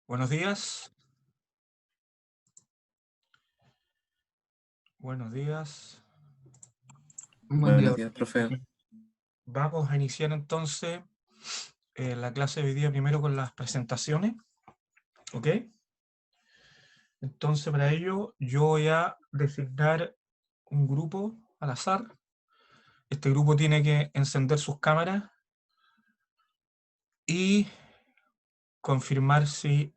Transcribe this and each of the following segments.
Buenos días. Buenos días. Buenos días, profe. Vamos a iniciar entonces la clase de hoy día primero con las presentaciones. ¿Ok? Entonces para ello yo voy a designar un grupo al azar. Este grupo tiene que encender sus cámaras y confirmar si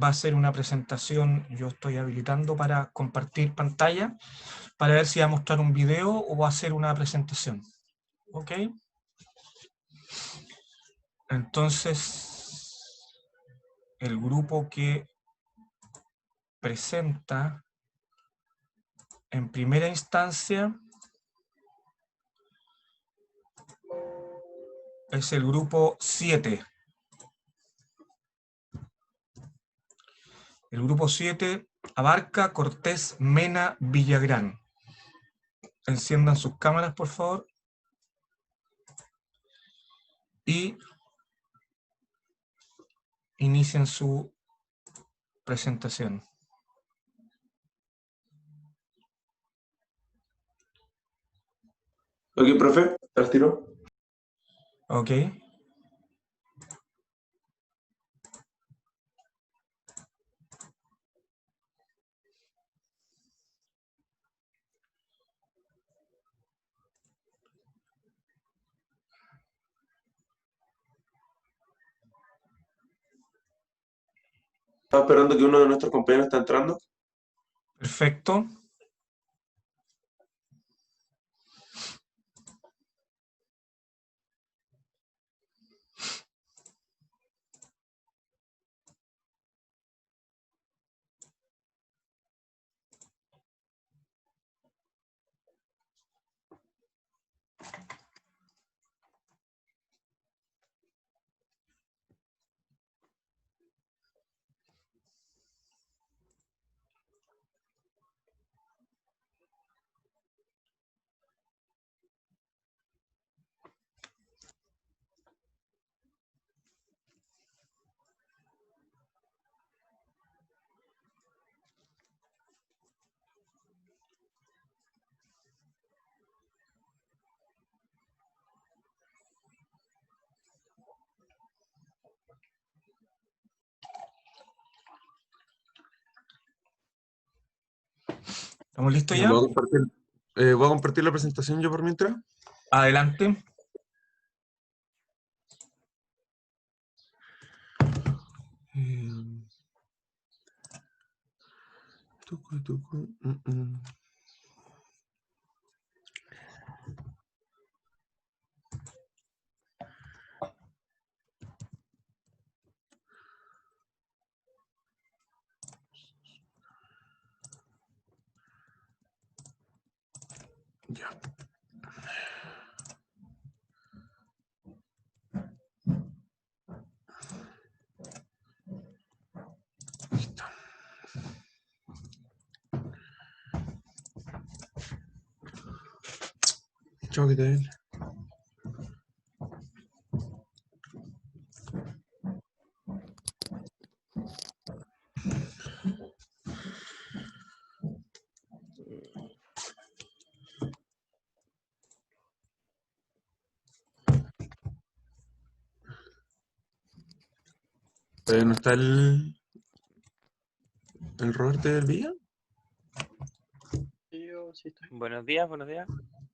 va a ser una presentación. Yo estoy habilitando para compartir pantalla para ver si va a mostrar un video o va a ser una presentación. ¿Ok? Entonces, el grupo que presenta en primera instancia es el grupo 7. El grupo 7 abarca Cortés Mena Villagrán. Enciendan sus cámaras, por favor. Y inicien su presentación. Ok, profe, al tiro. Ok. Estaba esperando que uno de nuestros compañeros está entrando. Perfecto. ¿Estamos listos ya? Voy a compartir la presentación yo por mientras. Adelante. Ya. Listo. Chao, que te ven. ¿No está el Roberto del Villa? Yo sí estoy. Buenos días, buenos días.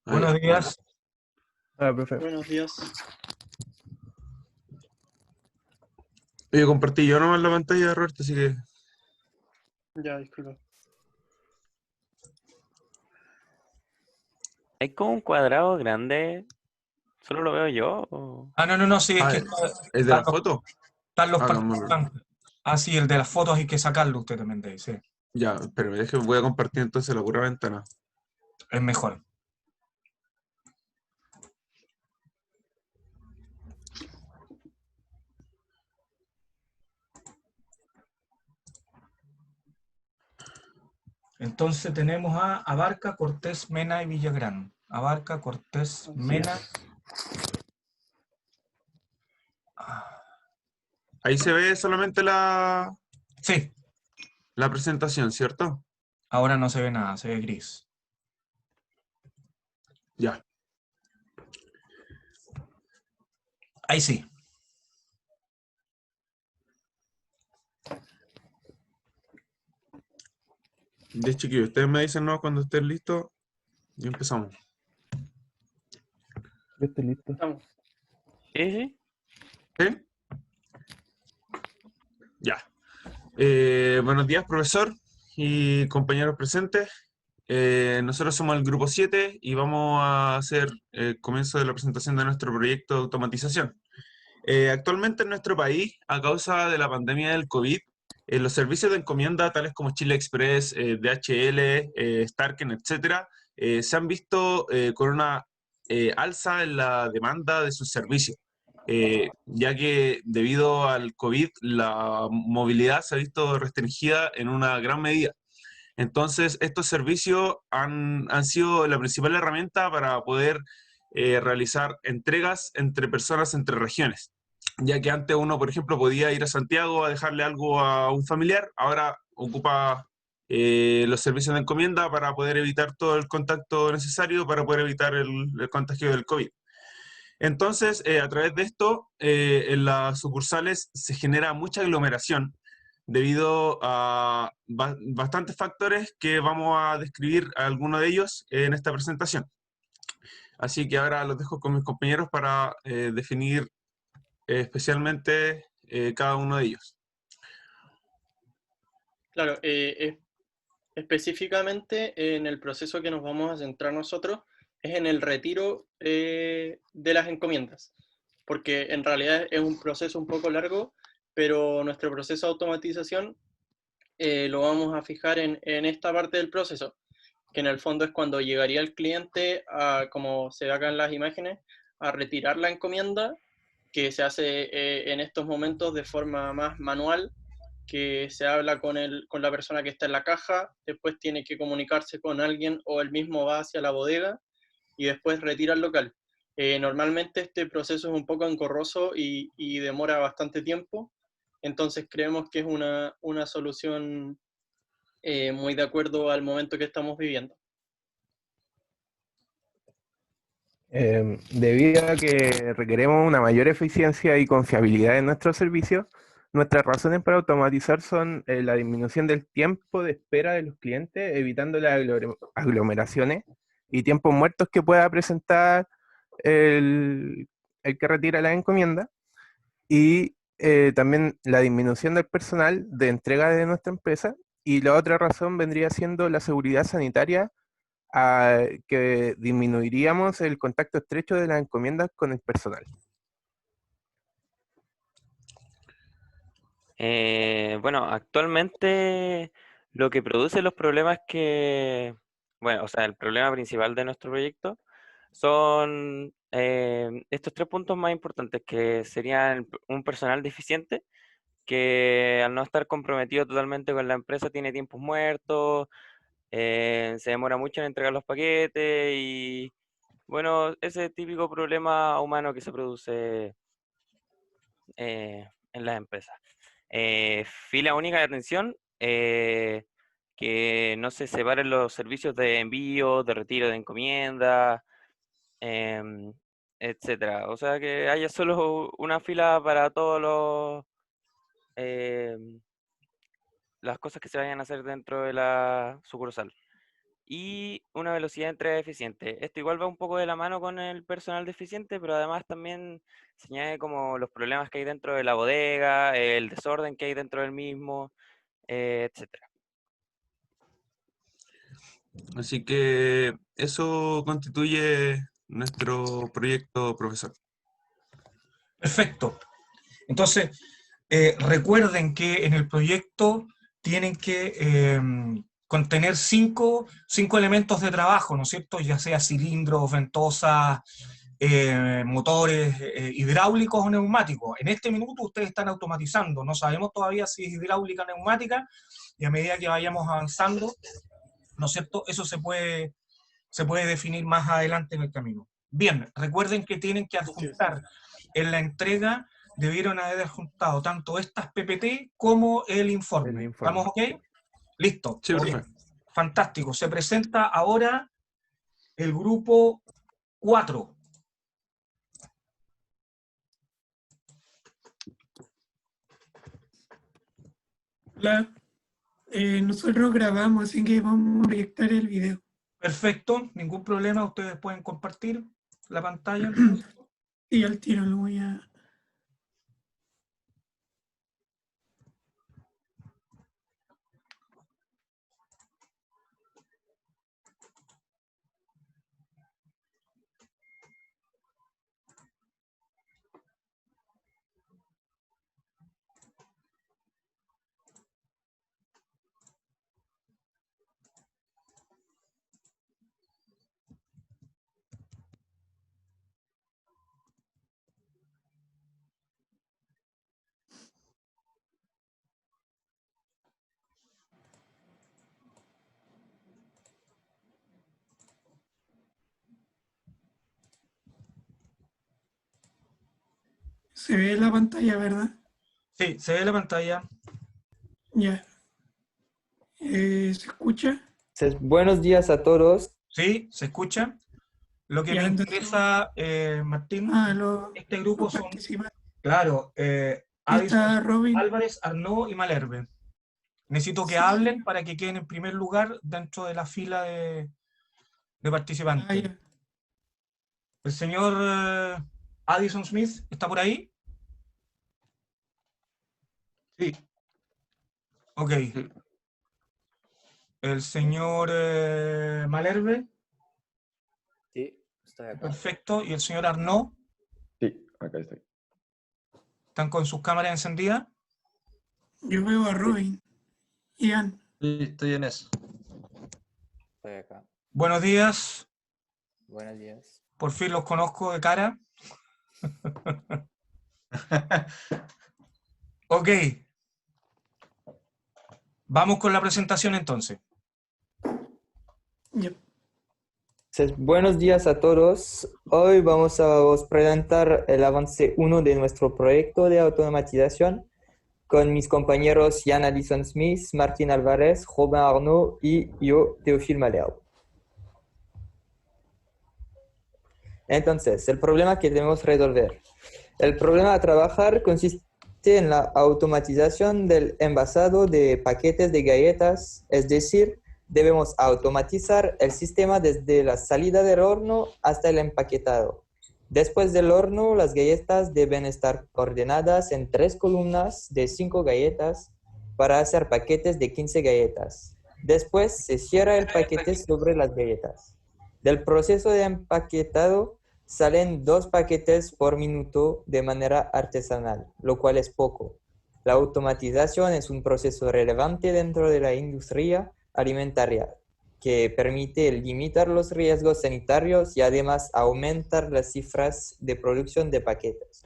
Buenos días. Profe. Buenos días. Oye, compartí yo nomás la pantalla de Roberto, así que... Ya, disculpa. Hay como un cuadrado grande. ¿Solo lo veo yo? O... No, sí, es que ¿es de la foto? están los Hagámoslo. participantes. Ah, sí, el de las fotos hay que sacarlo usted también de ahí, sí. Ya, pero voy a compartir entonces la pura ventana. Es mejor. Entonces tenemos a Abarca, Cortés, Mena y Villagrán. Abarca, Cortés, Así Mena. es. Ahí se ve solamente la Sí, presentación, ¿cierto? ahora no se ve nada, se ve gris. Ya. Ahí sí. Ya, chiquillos, ustedes me dicen no cuando estén listos y empezamos. Yo estoy listo. Estamos. Sí, sí. ¿Sí? Ya. Buenos días, profesor y compañeros presentes. Nosotros somos el grupo 7 y vamos a hacer el comienzo de la presentación de nuestro proyecto de automatización. Actualmente en nuestro país, a causa de la pandemia del COVID, los servicios de encomienda, tales como Chile Express, DHL, Starken, etcétera, se han visto con una alza en la demanda de sus servicios, ya que debido al COVID la movilidad se ha visto restringida en una gran medida. Entonces, estos servicios han sido la principal herramienta para poder realizar entregas entre personas, entre regiones. Ya que antes uno, por ejemplo, podía ir a Santiago a dejarle algo a un familiar, ahora ocupa los servicios de encomienda para poder evitar todo el contacto necesario para poder evitar el contagio del COVID. Entonces, a través de esto, en las sucursales se genera mucha aglomeración debido a bastantes factores que vamos a describir algunos de ellos en esta presentación. Así que ahora los dejo con mis compañeros para definir especialmente cada uno de ellos. Claro, específicamente en el proceso que nos vamos a centrar nosotros es en el retiro de las encomiendas, porque en realidad es un proceso un poco largo, pero nuestro proceso de automatización lo vamos a fijar en esta parte del proceso, que en el fondo es cuando llegaría el cliente, como se ve acá en las imágenes, a retirar la encomienda, que se hace en estos momentos de forma más manual, que se habla con la persona que está en la caja, después tiene que comunicarse con alguien o él mismo va hacia la bodega y después retira el local. Normalmente este proceso es un poco engorroso y demora bastante tiempo, entonces creemos que es una solución muy de acuerdo al momento que estamos viviendo. Debido a que requeremos una mayor eficiencia y confiabilidad en nuestros servicios, nuestras razones para automatizar son la disminución del tiempo de espera de los clientes, evitando las aglomeraciones y tiempos muertos que pueda presentar el, el que retira la encomienda, y también la disminución del personal de entrega de nuestra empresa. Y la otra razón vendría siendo la seguridad sanitaria, que disminuiríamos el contacto estrecho de las encomiendas con el personal. Bueno, actualmente lo que produce los problemas bueno, o sea, el problema principal de nuestro proyecto son estos 3 puntos más importantes, que serían un personal deficiente, que al no estar comprometido totalmente con la empresa tiene tiempos muertos, se demora mucho en entregar los paquetes y, bueno, ese típico problema humano que se produce en las empresas. Fila única de atención, que no se separen los servicios de envío, de retiro de encomienda, em, etcétera. O sea, que haya solo una fila para todos em, las cosas que se vayan a hacer dentro de la sucursal. Y una velocidad de entrega eficiente. Esto igual va un poco de la mano con el personal deficiente, pero además también se añade como los problemas que hay dentro de la bodega, el desorden que hay dentro del mismo, etcétera. Así que eso constituye nuestro proyecto, profesor. Perfecto. Entonces, recuerden que en el proyecto tienen que contener cinco elementos de trabajo, ¿no es cierto? Ya sea cilindros, ventosas, motores hidráulicos o neumáticos. En este minuto ustedes están automatizando, no sabemos todavía si es hidráulica o neumática, y a medida que vayamos avanzando, ¿no es cierto? Eso se puede definir más adelante en el camino. Bien, recuerden que tienen que adjuntar en la entrega debieron haber adjuntado tanto estas PPT como el informe. El informe. ¿Estamos ok? Listo. Sí, Ok. profe. Fantástico. Se presenta ahora el grupo 4. Hola, nosotros grabamos, así que vamos a proyectar el video. Perfecto, ningún problema. Ustedes pueden compartir la pantalla. Y al tiro lo voy a... Se ve la pantalla, ¿verdad? Sí, se ve la pantalla. Ya. ¿Se escucha? Buenos días a todos. Sí, se escucha. Lo que Ya, me entonces- interesa, Martín, este grupo los son, participantes. claro, Ahí está Addison, Robin. Álvarez, Arnaud y Malherbe. Necesito que Sí. hablen para que queden en primer lugar dentro de la fila de Ah, participantes. ya. El señor Addison Smith, ¿está por ahí? Sí. Ok. El señor Malherbe, Sí, estoy acá. perfecto. Y el señor Arnaud, Sí, acá estoy. ¿están con sus cámaras encendidas? Yo veo a Robin. Ian. Sí, estoy en eso. Estoy acá. Buenos días, Buenos días. por fin los conozco de cara. Ok. Vamos con la presentación entonces. Ya. Buenos días a todos. Hoy vamos a os presentar el avance 1 de nuestro proyecto de automatización con mis compañeros Ian Addison Smith, Martín Álvarez, Robin Arnaud y yo, Théophile Malherbe. Entonces, el problema que debemos resolver. El problema a trabajar consiste en la automatización del envasado de paquetes de galletas, es decir, debemos automatizar el sistema desde la salida del horno hasta el empaquetado. Después del horno, las galletas deben estar ordenadas en 3 columnas de 5 galletas para hacer paquetes de 15 galletas. Después se cierra el paquete sobre las galletas. Del proceso de empaquetado salen 2 paquetes por minuto de manera artesanal, lo cual es poco. La automatización es un proceso relevante dentro de la industria alimentaria que permite limitar los riesgos sanitarios y además aumentar las cifras de producción de paquetes.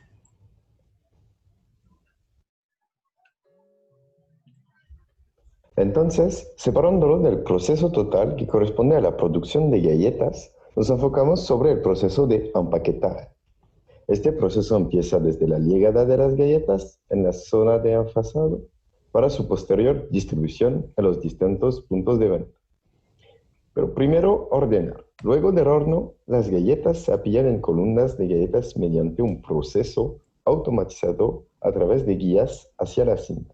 Entonces, separándolo del proceso total que corresponde a la producción de galletas, nos enfocamos sobre el proceso de empaquetaje. Este proceso empieza desde la llegada de las galletas en la zona de envasado para su posterior distribución en los distintos puntos de venta. Pero primero ordenar. Luego del horno, las galletas se apilan en columnas de galletas mediante un proceso automatizado a través de guías hacia la cinta.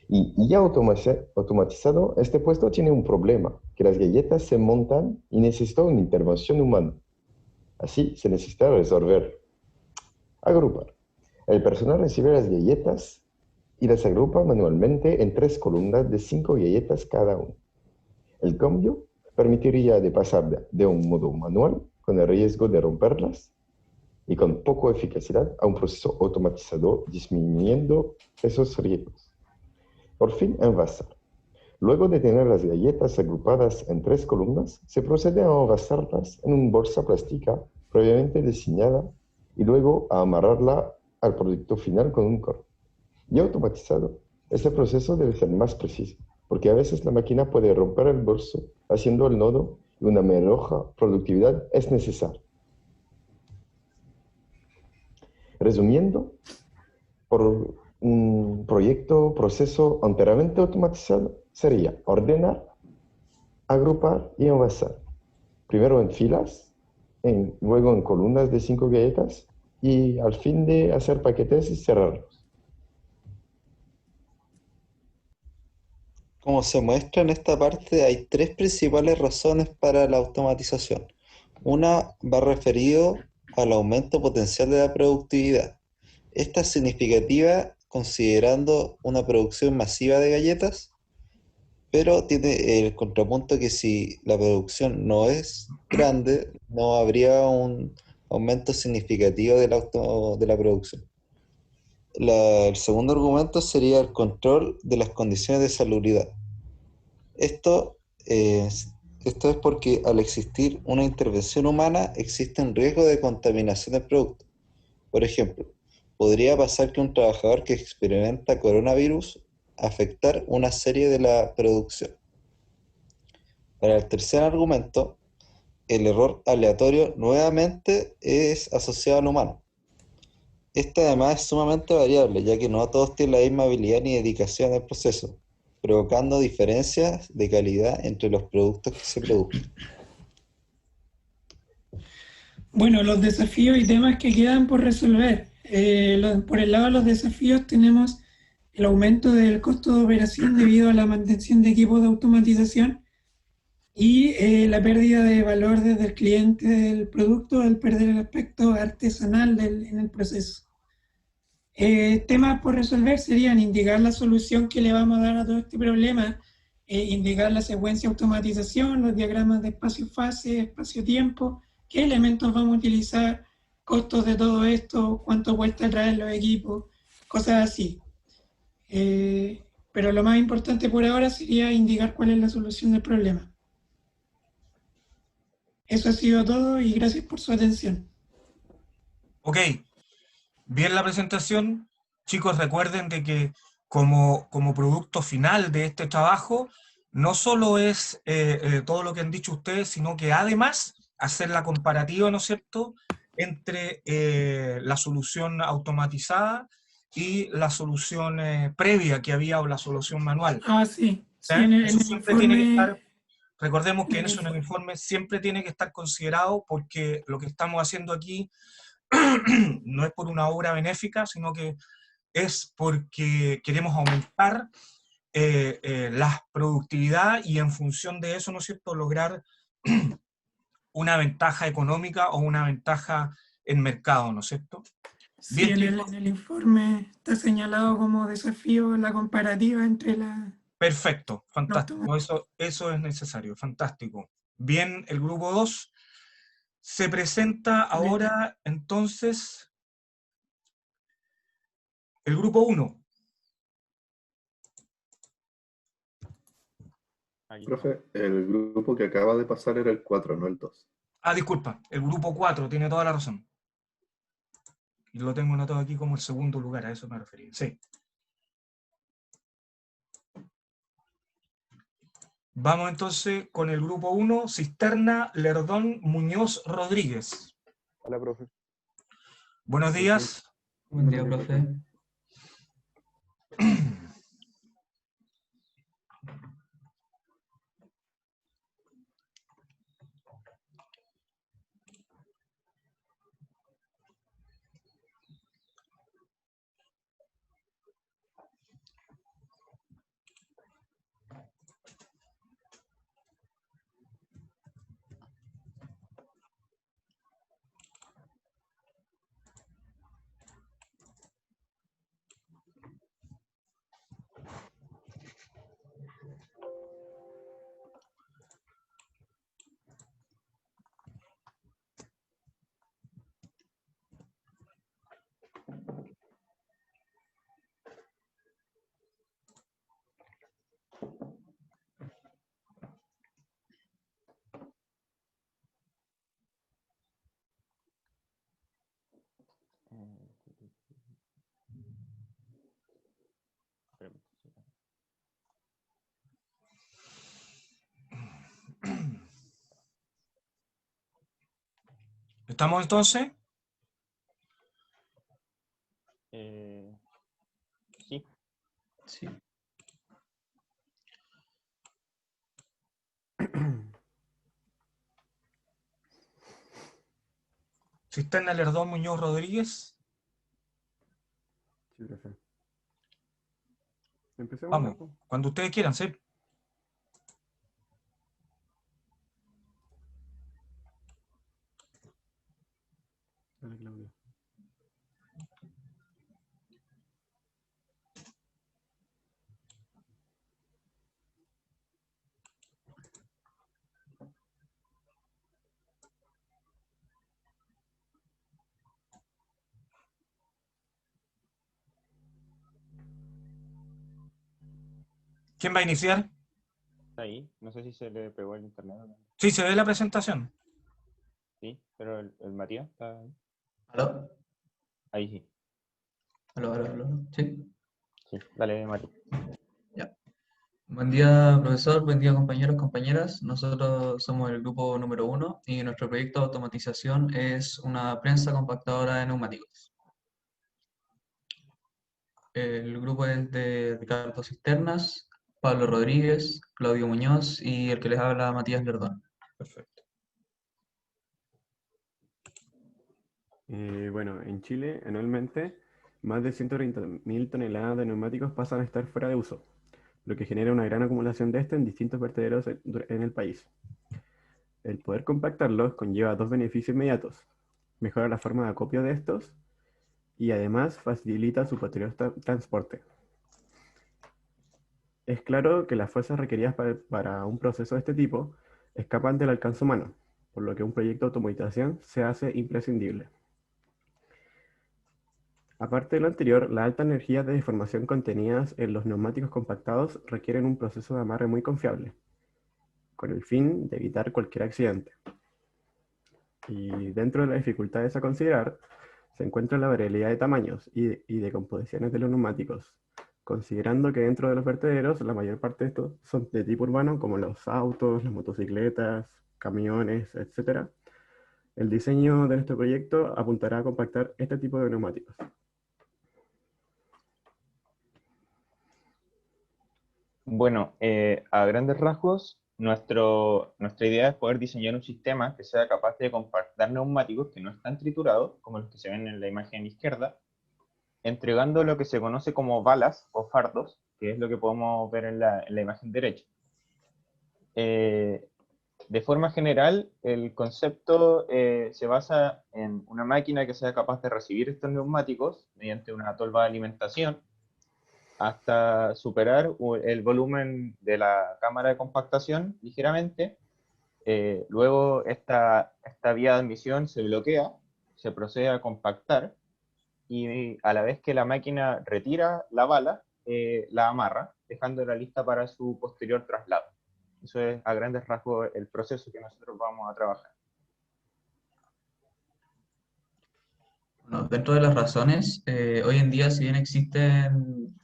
Y ya automatizado, este puesto tiene un problema, que las galletas se montan y necesita una intervención humana. Así se necesita resolver. Agrupar. El personal recibe las galletas y las agrupa manualmente en 3 columnas de 5 galletas cada una. El cambio permitiría de pasar de un modo manual, con el riesgo de romperlas, y con poca eficacia, a un proceso automatizado, disminuyendo esos riesgos. Por fin, envasar. Luego de tener las galletas agrupadas en 3 columnas, se procede a envasarlas en una bolsa plástica previamente diseñada y luego a amarrarla al producto final con un corte. Y automatizado, este proceso debe ser más preciso, porque a veces la máquina puede romper el bolso haciendo el nodo y una menor productividad es necesaria. Resumiendo, por un proyecto, proceso enteramente automatizado sería ordenar, agrupar y envasar. Primero en filas, luego en columnas de 5 galletas y al fin de hacer paquetes y cerrarlos. Como se muestra en esta parte, hay tres principales razones para la automatización. Una va referido al aumento potencial de la productividad. Esta es significativa considerando una producción masiva de galletas, pero tiene el contrapunto que si la producción no es grande, no habría un aumento significativo de la producción. El segundo argumento sería el control de las condiciones de salubridad. Esto esto es porque al existir una intervención humana existe un riesgo de contaminación del producto. Por ejemplo, podría pasar que un trabajador que experimenta coronavirus afectar una serie de la producción. Para el tercer argumento, el error aleatorio nuevamente es asociado al humano. Este además es sumamente variable, ya que no todos tienen la misma habilidad ni dedicación al proceso, provocando diferencias de calidad entre los productos que se producen. Bueno, los desafíos y temas que quedan por resolver. Por el lado de los desafíos tenemos el aumento del costo de operación debido a la mantención de equipos de automatización y la pérdida de valor desde el cliente del producto al perder el aspecto artesanal en el proceso. Temas por resolver serían indicar la solución que le vamos a dar a todo este problema, indicar la secuencia de automatización, los diagramas de espacio-fase, espacio-tiempo, qué elementos vamos a utilizar, costos de todo esto, cuánto cuesta traer los equipos, cosas así. Pero lo más importante por ahora sería indicar cuál es la solución del problema. Eso ha sido todo y gracias por su atención. Ok, bien la presentación. Chicos, recuerden de que como producto final de este trabajo, no solo es todo lo que han dicho ustedes, sino que además hacer la comparativa, ¿no es cierto?, entre la solución automatizada y la solución previa que había o la solución manual. Ah, sí. Sí, ¿Eh? en Eso el siempre tiene que informe, estar, recordemos que en eso en el informe siempre tiene que estar considerado, porque lo que estamos haciendo aquí no es por una obra benéfica, sino que es porque queremos aumentar la productividad y en función de eso, ¿no es cierto?, lograr una ventaja económica o una ventaja en mercado, ¿no es cierto? sí, Bien, chicos, en el informe está señalado como desafío la comparativa entre perfecto, la fantástico, eso es necesario, fantástico. Bien, el grupo 2 se presenta ahora entonces el grupo 1. Profe, el grupo que acaba de pasar era el 4, no el 2. Ah, disculpa, el grupo 4 tiene toda la razón. Y lo tengo anotado aquí como el segundo lugar, a eso me refería. Sí. Vamos entonces con el grupo 1, Cisterna, Lerdón, Muñoz, Rodríguez. Hola, profe. Buenos días. Buen día, profe. ¿Estamos entonces? Sí. Cisterna Lerdón Muñoz Rodríguez. Sí, profe. Empecemos. Vamos, cuando ustedes quieran, sí. Dale, Claudio. ¿Quién va a iniciar? Está ahí. No sé si se le pegó el internet o no. Sí, se ve la presentación. Sí, pero el Matías está ahí. ¿Aló? Ahí sí. ¿Aló? ¿Sí? Sí, dale, Mati. Ya. Buen día, profesor. Buen día, compañeros, compañeras. Nosotros somos el grupo número 1 y nuestro proyecto de automatización es una prensa compactadora de neumáticos. El grupo es de Ricardo Cisternas, Pablo Rodríguez, Claudio Muñoz y el que les habla, Matías Lerdón. Perfecto. Bueno, en Chile, anualmente, más de 130.000 toneladas de neumáticos pasan a estar fuera de uso, lo que genera una gran acumulación de este en distintos vertederos en el país. El poder compactarlos conlleva dos beneficios inmediatos: mejora la forma de acopio de estos y además facilita su posterior transporte. Es claro que las fuerzas requeridas para un proceso de este tipo escapan del alcance humano, por lo que un proyecto de automatización se hace imprescindible. Aparte de lo anterior, las altas energías de deformación contenidas en los neumáticos compactados requieren un proceso de amarre muy confiable, con el fin de evitar cualquier accidente. Y dentro de las dificultades a considerar, se encuentra la variabilidad de tamaños y de composiciones de los neumáticos, considerando que dentro de los vertederos la mayor parte de estos son de tipo urbano, como los autos, las motocicletas, camiones, etc. El diseño de nuestro proyecto apuntará a compactar este tipo de neumáticos. Bueno, a grandes rasgos, nuestra idea es poder diseñar un sistema que sea capaz de compactar neumáticos que no están triturados, como los que se ven en la imagen izquierda, entregando lo que se conoce como balas o fardos, que es lo que podemos ver en la imagen derecha. De forma general, el concepto se basa en una máquina que sea capaz de recibir estos neumáticos mediante una tolva de alimentación hasta superar el volumen de la cámara de compactación ligeramente. Luego esta vía de admisión se bloquea, se procede a compactar y a la vez que la máquina retira la bala, la amarra, dejándola lista para su posterior traslado. Eso es a grandes rasgos el proceso que nosotros vamos a trabajar. Bueno, dentro de las razones, hoy en día, si bien existen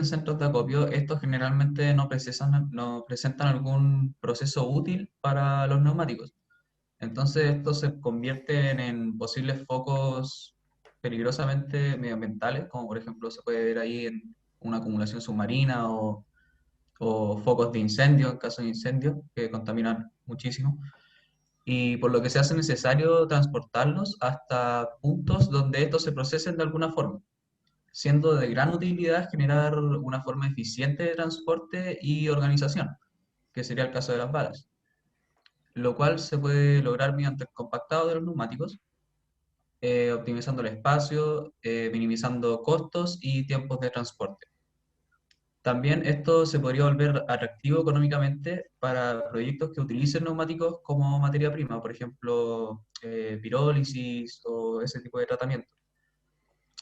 centros de acopio, estos generalmente no presentan algún proceso útil para los neumáticos. Entonces, estos se convierten en posibles focos peligrosamente medioambientales, como por ejemplo se puede ver ahí en una acumulación submarina o focos de incendio, en caso de incendio, que contaminan muchísimo. Y por lo que se hace necesario transportarlos hasta puntos donde estos se procesen de alguna forma, siendo de gran utilidad generar una forma eficiente de transporte y organización, que sería el caso de las balas, lo cual se puede lograr mediante el compactado de los neumáticos, optimizando el espacio, minimizando costos y tiempos de transporte. También esto se podría volver atractivo económicamente para proyectos que utilicen neumáticos como materia prima, por ejemplo, pirólisis o ese tipo de tratamiento.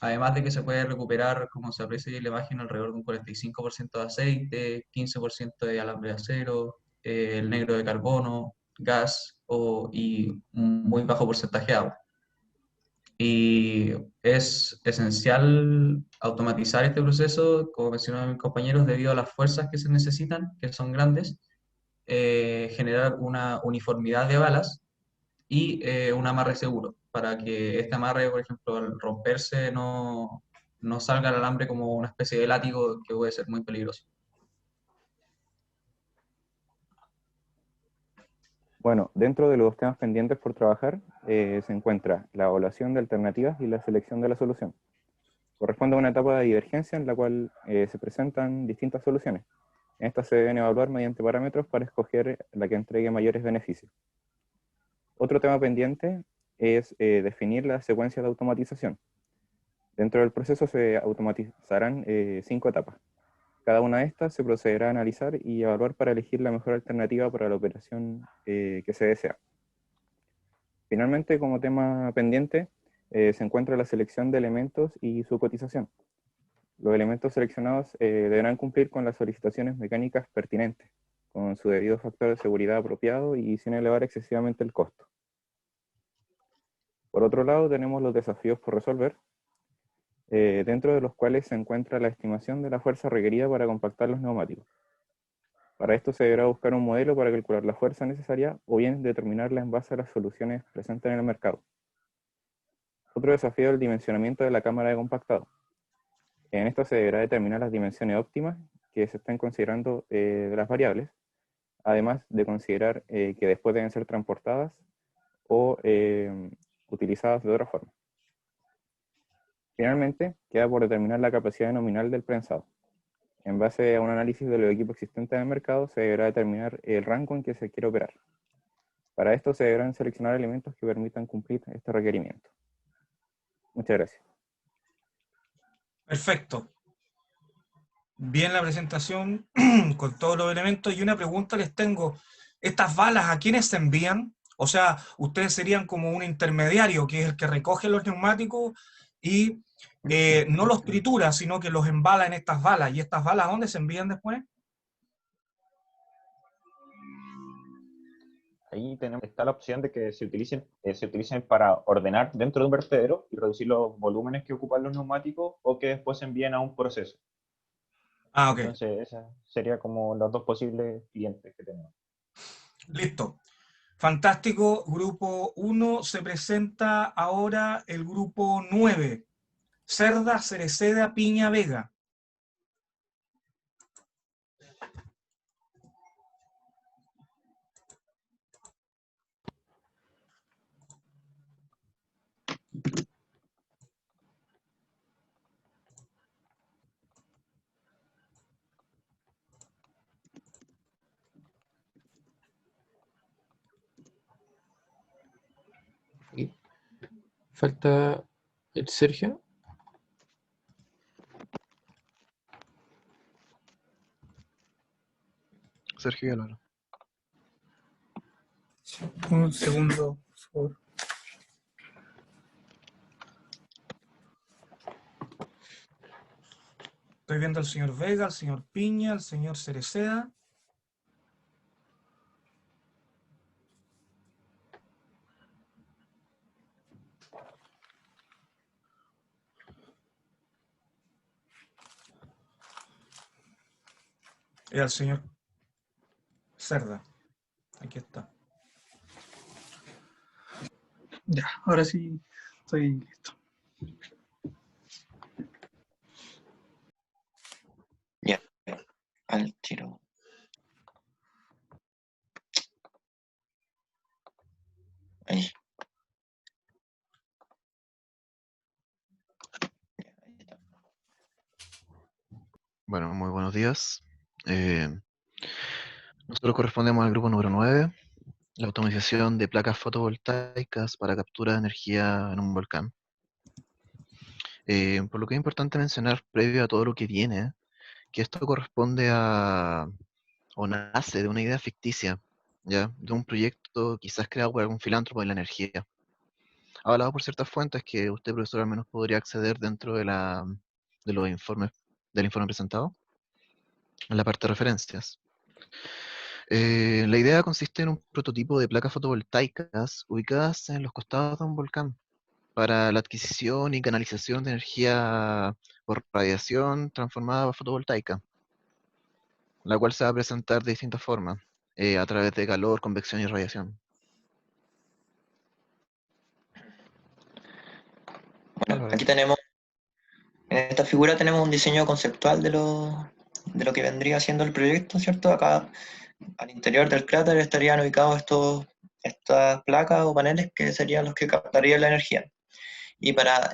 Además de que se puede recuperar, como se aprecia en la imagen, alrededor de un 45% de aceite, 15% de alambre de acero, el negro de carbono, gas y un muy bajo porcentaje de agua. Y es esencial automatizar este proceso, como mencionaron mis compañeros, debido a las fuerzas que se necesitan, que son grandes, generar una uniformidad de balas y un amarre seguro, para que este amarre, por ejemplo, al romperse, no no salga el alambre como una especie de látigo que puede ser muy peligroso. Bueno, dentro de los temas pendientes por trabajar se encuentra la evaluación de alternativas y la selección de la solución. Corresponde a una etapa de divergencia en la cual se presentan distintas soluciones. Estas se deben evaluar mediante parámetros para escoger la que entregue mayores beneficios. Otro tema pendiente es definir la secuencia de automatización. Dentro del proceso se automatizarán 5 etapas. Cada una de estas se procederá a analizar y evaluar para elegir la mejor alternativa para la operación que se desea. Finalmente, como tema pendiente, se encuentra la selección de elementos y su cotización. Los elementos seleccionados deberán cumplir con las solicitaciones mecánicas pertinentes, con su debido factor de seguridad apropiado y sin elevar excesivamente el costo. Por otro lado, tenemos los desafíos por resolver, dentro de los cuales se encuentra la estimación de la fuerza requerida para compactar los neumáticos. Para esto se deberá buscar un modelo para calcular la fuerza necesaria o bien determinarla en base a las soluciones presentes en el mercado. Otro desafío es el dimensionamiento de la cámara de compactado. En esto se deberá determinar las dimensiones óptimas que se están considerando de las variables, además de considerar que después deben ser transportadas o utilizadas de otra forma. Finalmente, queda por determinar la capacidad nominal del prensado. En base a un análisis de los equipos existentes en el mercado, se deberá determinar el rango en que se quiere operar. Para esto se deberán seleccionar elementos que permitan cumplir este requerimiento. Muchas gracias. Perfecto. Bien la presentación con todos los elementos. Y una pregunta les tengo. ¿Estas balas a quiénes se envían? O sea, ustedes serían como un intermediario, que es el que recoge los neumáticos y no los tritura, sino que los embala en estas balas. ¿Y estas balas a dónde se envían después? Ahí está la opción de que se utilicen para ordenar dentro de un vertedero y reducir los volúmenes que ocupan los neumáticos, o que después se envíen a un proceso. Ah, ok. Entonces, esas serían como los dos posibles clientes que tenemos. Listo. Fantástico. Grupo 1, se presenta ahora el grupo 9. Cerda, Cereceda, Piña, Vega. Falta el Sergio. Sergio y Álvaro. Un segundo, por favor. Estoy viendo al señor Vega, al señor Piña, al señor Cereceda. Y al señor Cerda. Aquí está. Ya, ahora sí estoy listo. Ya, al tiro. Ahí. Bueno, muy buenos días. Nosotros correspondemos al grupo número 9, la automatización de placas fotovoltaicas para captura de energía en un volcán. Por lo que es importante mencionar, previo a todo lo que viene, que esto corresponde a, o nace de una idea ficticia, ¿ya? De un proyecto quizás creado por algún filántropo de la energía. Hablado por ciertas fuentes que usted, profesor, al menos podría acceder dentro de los informes, del informe presentado, en la parte de referencias. La idea consiste en un prototipo de placas fotovoltaicas ubicadas en los costados de un volcán para la adquisición y canalización de energía por radiación transformada a fotovoltaica, la cual se va a presentar de distintas formas, a través de calor, convección y radiación. Bueno, aquí tenemos, en esta figura tenemos un diseño conceptual de lo que vendría siendo el proyecto, ¿cierto? Acá al interior del cráter estarían ubicados estas placas o paneles que serían los que captarían la energía. Y para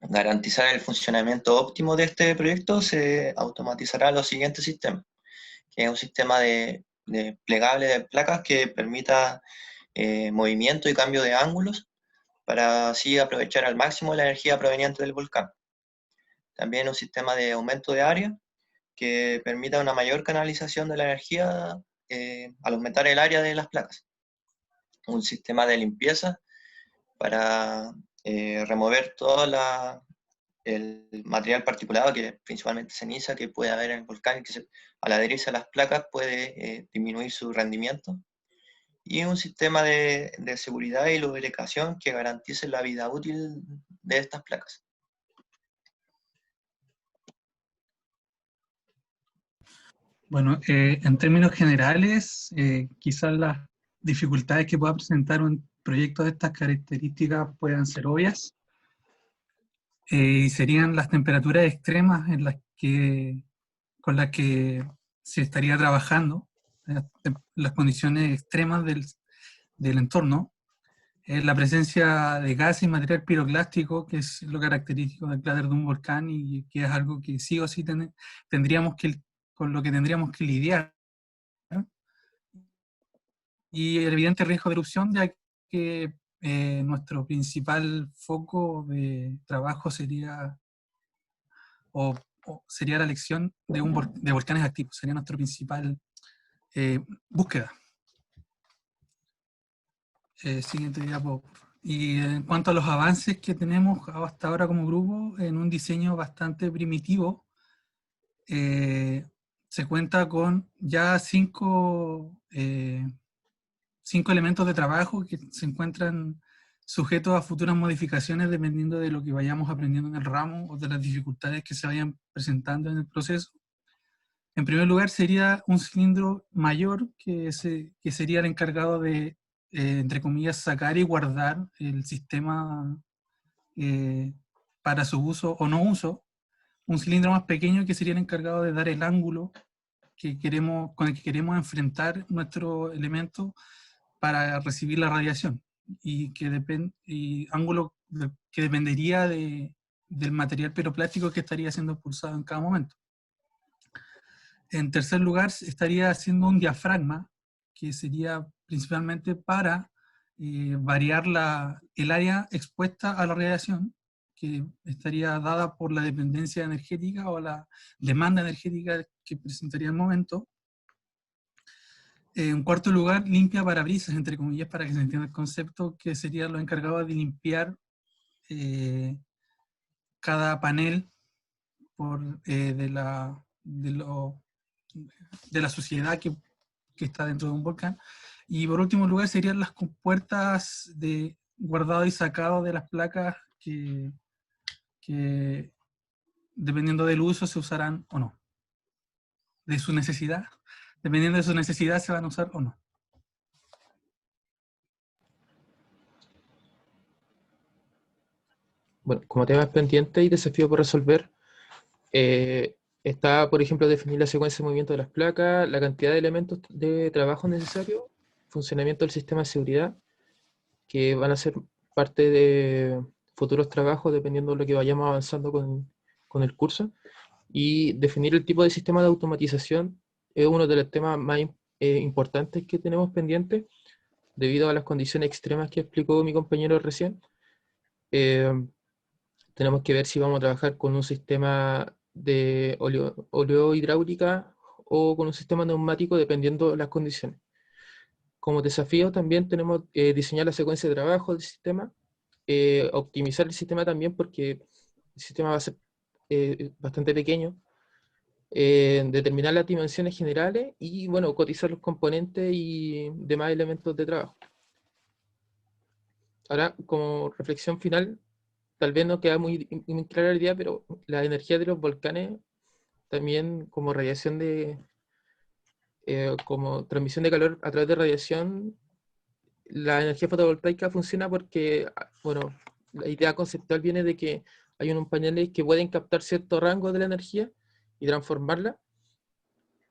garantizar el funcionamiento óptimo de este proyecto se automatizará los siguientes sistemas, que es un sistema de plegable de placas que permita movimiento y cambio de ángulos para así aprovechar al máximo la energía proveniente del volcán. También un sistema de aumento de área que permita una mayor canalización de la energía al aumentar el área de las placas. Un sistema de limpieza para remover todo el material particulado, que es principalmente ceniza, que puede haber en el volcán, que al adherirse a las placas puede disminuir su rendimiento. Y un sistema de seguridad y lubricación que garantice la vida útil de estas placas. Bueno, en términos generales, quizás las dificultades que pueda presentar un proyecto de estas características puedan ser obvias, y serían las temperaturas extremas con las que se estaría trabajando, las condiciones extremas del entorno, la presencia de gases y material piroclástico, que es lo característico del cráter de un volcán y que es algo que sí o sí con lo que tendríamos que lidiar, ¿no? Y el evidente riesgo de erupción, ya que nuestro principal foco de trabajo sería la elección de volcanes activos, sería nuestra principal búsqueda. Siguiente diapo. Y en cuanto a los avances que tenemos hasta ahora como grupo, en un diseño bastante primitivo, se cuenta con ya cinco elementos de trabajo que se encuentran sujetos a futuras modificaciones dependiendo de lo que vayamos aprendiendo en el ramo o de las dificultades que se vayan presentando en el proceso. En primer lugar sería un cilindro mayor que sería el encargado de, entre comillas, sacar y guardar el sistema para su uso o no uso. Un cilindro más pequeño que sería el encargado de dar el ángulo con el que queremos enfrentar nuestro elemento para recibir la radiación, y ángulo que dependería del material piroplástico que estaría siendo expulsado en cada momento. En tercer lugar, estaría haciendo un diafragma, que sería principalmente para variar el área expuesta a la radiación, que estaría dada por la dependencia energética o la demanda energética que presentaría el momento. En cuarto lugar, limpia parabrisas, entre comillas, para que se entienda el concepto, que sería lo encargado de limpiar cada panel de la suciedad que está dentro de un volcán. Y por último lugar serían las compuertas de guardado y sacado de las placas que dependiendo del uso se usarán o no. De su necesidad. Dependiendo de su necesidad se van a usar o no. Bueno, como temas pendientes y desafío por resolver, está, por ejemplo, definir la secuencia de movimiento de las placas, la cantidad de elementos de trabajo necesarios, funcionamiento del sistema de seguridad, que van a ser parte de futuros trabajos dependiendo de lo que vayamos avanzando con el curso, y definir el tipo de sistema de automatización es uno de los temas más importantes que tenemos pendientes, debido a las condiciones extremas que explicó mi compañero recién. Tenemos que ver si vamos a trabajar con un sistema de oleohidráulica o con un sistema neumático, dependiendo de las condiciones. Como desafío también tenemos diseñar la secuencia de trabajo del sistema, optimizar el sistema también, porque el sistema va a ser bastante pequeño, determinar las dimensiones generales y, bueno, cotizar los componentes y demás elementos de trabajo. Ahora, como reflexión final, tal vez no queda muy clara la idea, pero la energía de los volcanes, también como radiación como transmisión de calor a través de radiación, la energía fotovoltaica funciona porque, bueno, la idea conceptual viene de que hay unos paneles que pueden captar cierto rango de la energía y transformarla,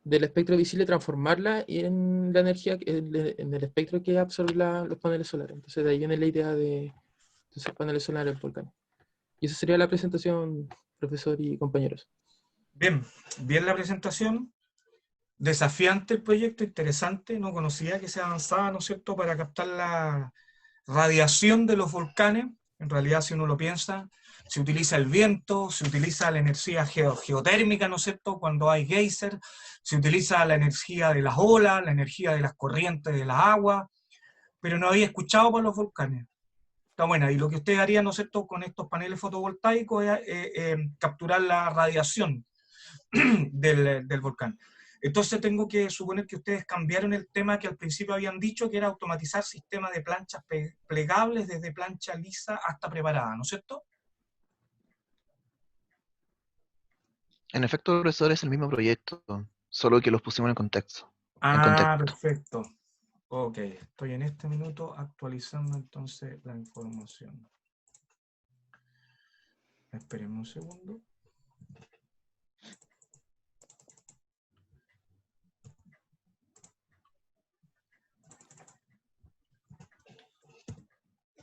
del espectro visible, transformarla en la energía, en el espectro que absorben los paneles solares. Entonces de ahí viene la idea de hacer paneles solares en volcanes. Y esa sería la presentación, profesor y compañeros. Bien, bien la presentación. Desafiante el proyecto, interesante. No conocía que se avanzaba, ¿no es cierto?, para captar la radiación de los volcanes. En realidad, si uno lo piensa, se utiliza el viento, se utiliza la energía geotérmica, ¿no es cierto?, cuando hay geyser, se utiliza la energía de las olas, la energía de las corrientes de las aguas, pero no había escuchado para los volcanes. Está buena, y lo que ustedes harían, ¿no es cierto?, con estos paneles fotovoltaicos es capturar la radiación del volcán. Entonces tengo que suponer que ustedes cambiaron el tema que al principio habían dicho, que era automatizar sistemas de planchas plegables desde plancha lisa hasta preparada, ¿no es cierto? En efecto, profesor, es el mismo proyecto, solo que los pusimos en contexto. Ah, perfecto. Ok, estoy en este minuto actualizando entonces la información. Espérenme un segundo.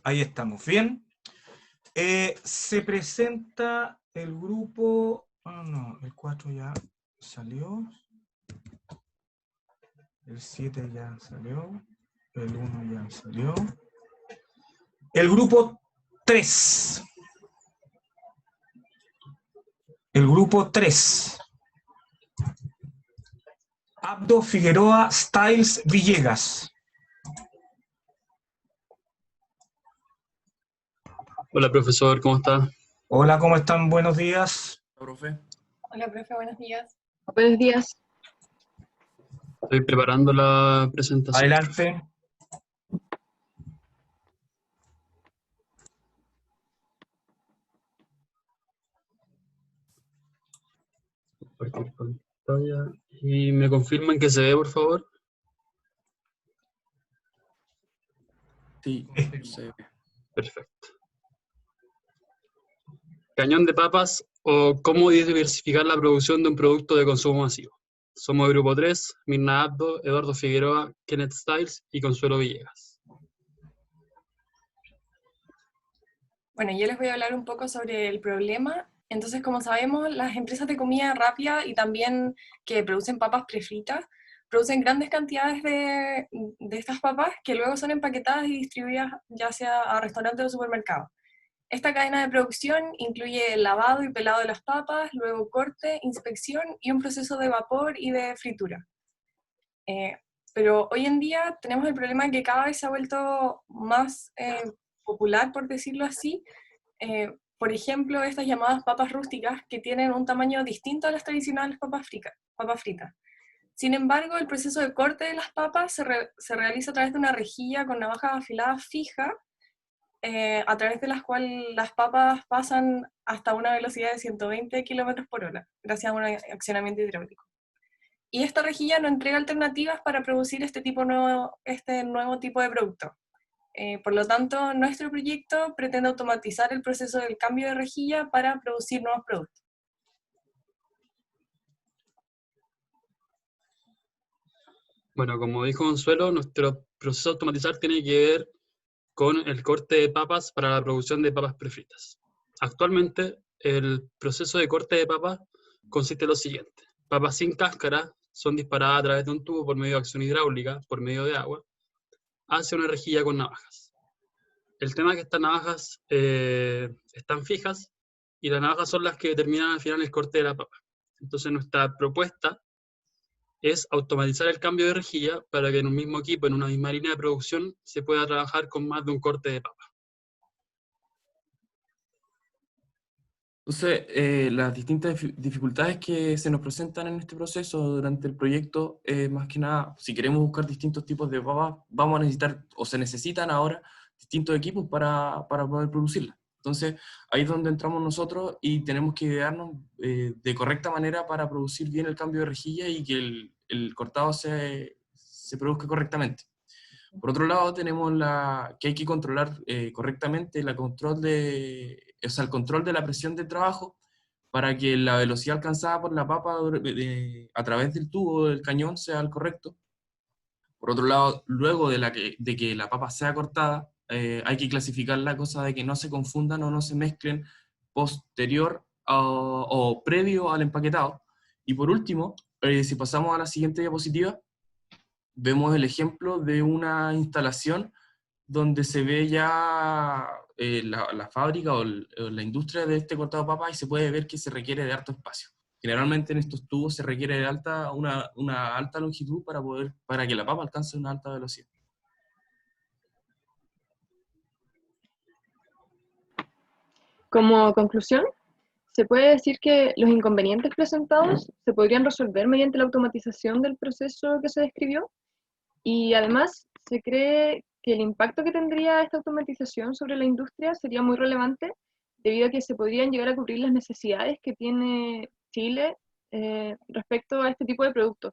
Ahí estamos, bien. Se presenta el grupo... Ah, no, el 4 ya salió. El 7 ya salió. El 1 ya salió. El grupo 3. El grupo 3. Abdo Figueroa Styles Villegas. Hola, profesor, ¿cómo está? Hola, ¿cómo están? Buenos días. Hola, profe. Hola, profe, buenos días. Buenos días. Estoy preparando la presentación. Adelante. Compartir pantalla. ¿Y me confirman que se ve, por favor? Sí, se ve. Perfecto. Cañón de papas o cómo diversificar la producción de un producto de consumo masivo. Somos el grupo 3, Mirna Abdo, Eduardo Figueroa, Kenneth Styles y Consuelo Villegas. Bueno, yo les voy a hablar un poco sobre el problema. Entonces, como sabemos, las empresas de comida rápida y también que producen papas prefritas, producen grandes cantidades de estas papas que luego son empaquetadas y distribuidas ya sea a restaurantes o supermercados. Esta cadena de producción incluye el lavado y pelado de las papas, luego corte, inspección y un proceso de vapor y de fritura. Pero hoy en día tenemos el problema de que cada vez se ha vuelto más popular, por decirlo así. Por ejemplo, estas llamadas papas rústicas que tienen un tamaño distinto a las tradicionales papas fritas. Sin embargo, el proceso de corte de las papas se realiza a través de una rejilla con navajas afiladas fija, a través de las cuales las papas pasan hasta una velocidad de 120 km/h, gracias a un accionamiento hidráulico. Y esta rejilla nos entrega alternativas para producir este nuevo tipo de producto. Por lo tanto, nuestro proyecto pretende automatizar el proceso del cambio de rejilla para producir nuevos productos. Bueno, como dijo Consuelo, nuestro proceso de automatizar tiene que ver con el corte de papas para la producción de papas prefritas. Actualmente, el proceso de corte de papas consiste en lo siguiente. Papas sin cáscara son disparadas a través de un tubo por medio de acción hidráulica, por medio de agua, hacia una rejilla con navajas. El tema es que estas navajas están fijas y las navajas son las que determinan al final el corte de la papa. Entonces nuestra propuesta es automatizar el cambio de rejilla para que en un mismo equipo, en una misma línea de producción, se pueda trabajar con más de un corte de papa. Entonces, las distintas dificultades que se nos presentan en este proceso durante el proyecto, más que nada, si queremos buscar distintos tipos de papas, vamos a necesitar, o se necesitan ahora, distintos equipos para poder producirlas. Entonces, ahí es donde entramos nosotros y tenemos que idearnos de correcta manera para producir bien el cambio de rejilla y que el cortado se produzca correctamente. Por otro lado, tenemos que hay que controlar correctamente el control de la presión de trabajo para que la velocidad alcanzada por la papa a través del tubo del cañón sea el correcto. Por otro lado, luego de que la papa sea cortada, hay que clasificarla, cosa de que no se confundan o no se mezclen posterior o previo al empaquetado. Y por último, si pasamos a la siguiente diapositiva, vemos el ejemplo de una instalación donde se ve ya la fábrica o la industria de este cortado de papa y se puede ver que se requiere de harto espacio. Generalmente en estos tubos se requiere de una alta longitud para que la papa alcance una alta velocidad. Como conclusión, se puede decir que los inconvenientes presentados se podrían resolver mediante la automatización del proceso que se describió, y además se cree que el impacto que tendría esta automatización sobre la industria sería muy relevante, debido a que se podrían llegar a cubrir las necesidades que tiene Chile respecto a este tipo de productos,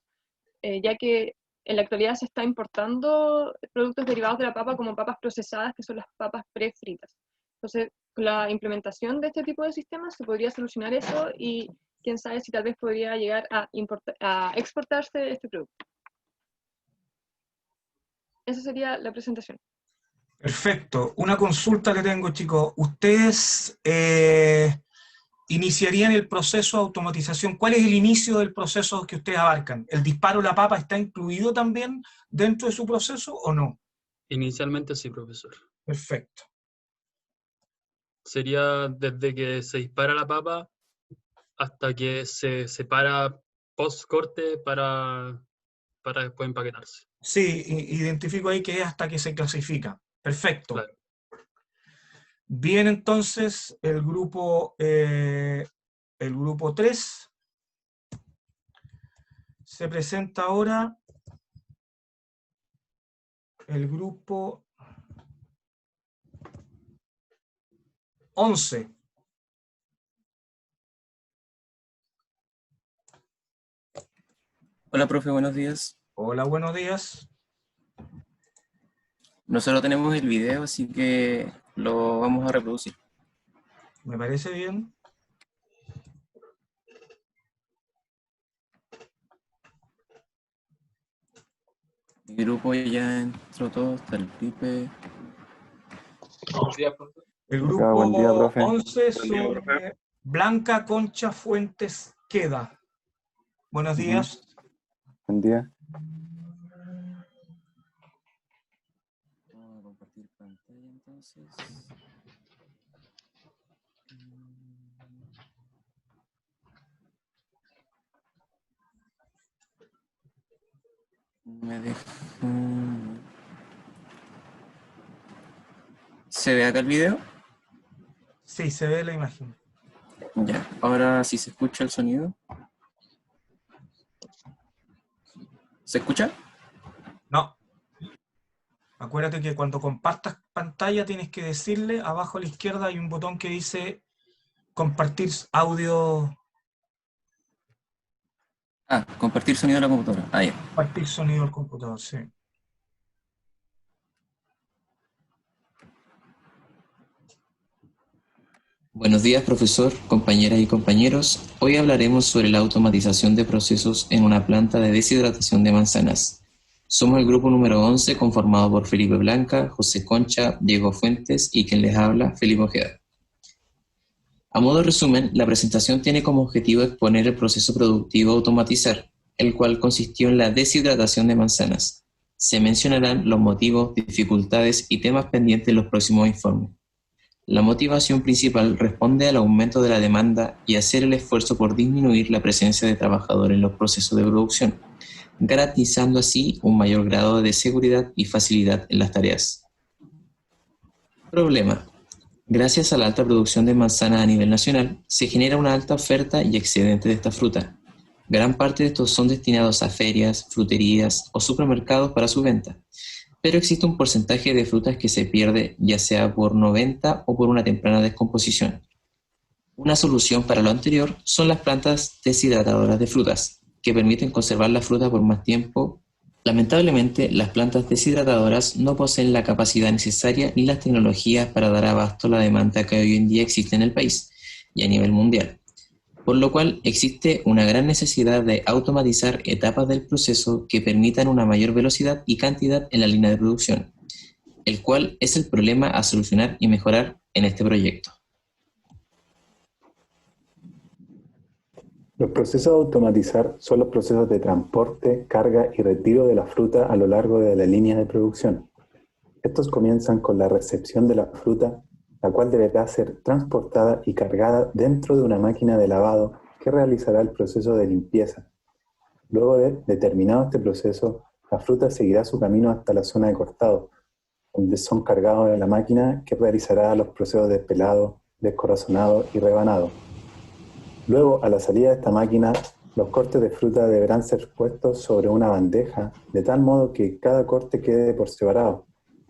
ya que en la actualidad se está importando productos derivados de la papa como papas procesadas, que son las papas prefritas. Entonces, con la implementación de este tipo de sistemas se podría solucionar eso y quién sabe si tal vez podría llegar a exportarse este producto. Esa sería la presentación. Perfecto. Una consulta que tengo, chicos. ¿Ustedes iniciarían el proceso de automatización? ¿Cuál es el inicio del proceso que ustedes abarcan? ¿El disparo de la papa está incluido también dentro de su proceso o no? Inicialmente sí, profesor. Perfecto. Sería desde que se dispara la papa hasta que se separa post-corte para después empaquetarse. Sí, identifico ahí que es hasta que se clasifica. Perfecto. Claro. Bien, entonces, el grupo 3 se presenta ahora el grupo 11. Hola, profe, buenos días. Hola, buenos días. Nosotros tenemos el video, así que lo vamos a reproducir. Me parece bien. El grupo ya entró todo, está el Pipe. El grupo Buen día, profe. 11 son Blanca Concha Fuentes Queda. Buenos días. Buen día. Vamos a compartir pantalla entonces. Me dejo... ¿Se ve acá el video? Sí, se ve la imagen. Ya, ahora sí se escucha el sonido. ¿Se escucha? No. Acuérdate que cuando compartas pantalla tienes que decirle, abajo a la izquierda hay un botón que dice compartir audio. Ah, compartir sonido de la computadora. Ah, ya. Compartir sonido del computador, sí. Buenos días, profesor, compañeras y compañeros. Hoy hablaremos sobre la automatización de procesos en una planta de deshidratación de manzanas. Somos el grupo número 11, conformado por Felipe Blanca, José Concha, Diego Fuentes y quien les habla, Felipe Ojeda. A modo de resumen, la presentación tiene como objetivo exponer el proceso productivo a automatizar, el cual consistió en la deshidratación de manzanas. Se mencionarán los motivos, dificultades y temas pendientes en los próximos informes. La motivación principal responde al aumento de la demanda y hacer el esfuerzo por disminuir la presencia de trabajadores en los procesos de producción, garantizando así un mayor grado de seguridad y facilidad en las tareas. Problema. Gracias a la alta producción de manzanas a nivel nacional, se genera una alta oferta y excedente de esta fruta. Gran parte de estos son destinados a ferias, fruterías o supermercados para su venta. Pero existe un porcentaje de frutas que se pierde, ya sea por no venta o por una temprana descomposición. Una solución para lo anterior son las plantas deshidratadoras de frutas, que permiten conservar la fruta por más tiempo Lamentablemente, las plantas deshidratadoras no poseen la capacidad necesaria ni las tecnologías para dar abasto a la demanda que hoy en día existe en el país y a nivel mundial, por lo cual existe una gran necesidad de automatizar etapas del proceso que permitan una mayor velocidad y cantidad en la línea de producción, el cual es el problema a solucionar y mejorar en este proyecto. Los procesos a automatizar son los procesos de transporte, carga y retiro de la fruta a lo largo de la línea de producción. Estos comienzan con la recepción de la fruta, la cual deberá ser transportada y cargada dentro de una máquina de lavado que realizará el proceso de limpieza. Luego de terminado este proceso, la fruta seguirá su camino hasta la zona de cortado, donde son cargados en la máquina que realizará los procesos de pelado, descorazonado y rebanado. Luego, a la salida de esta máquina, los cortes de fruta deberán ser puestos sobre una bandeja, de tal modo que cada corte quede por separado.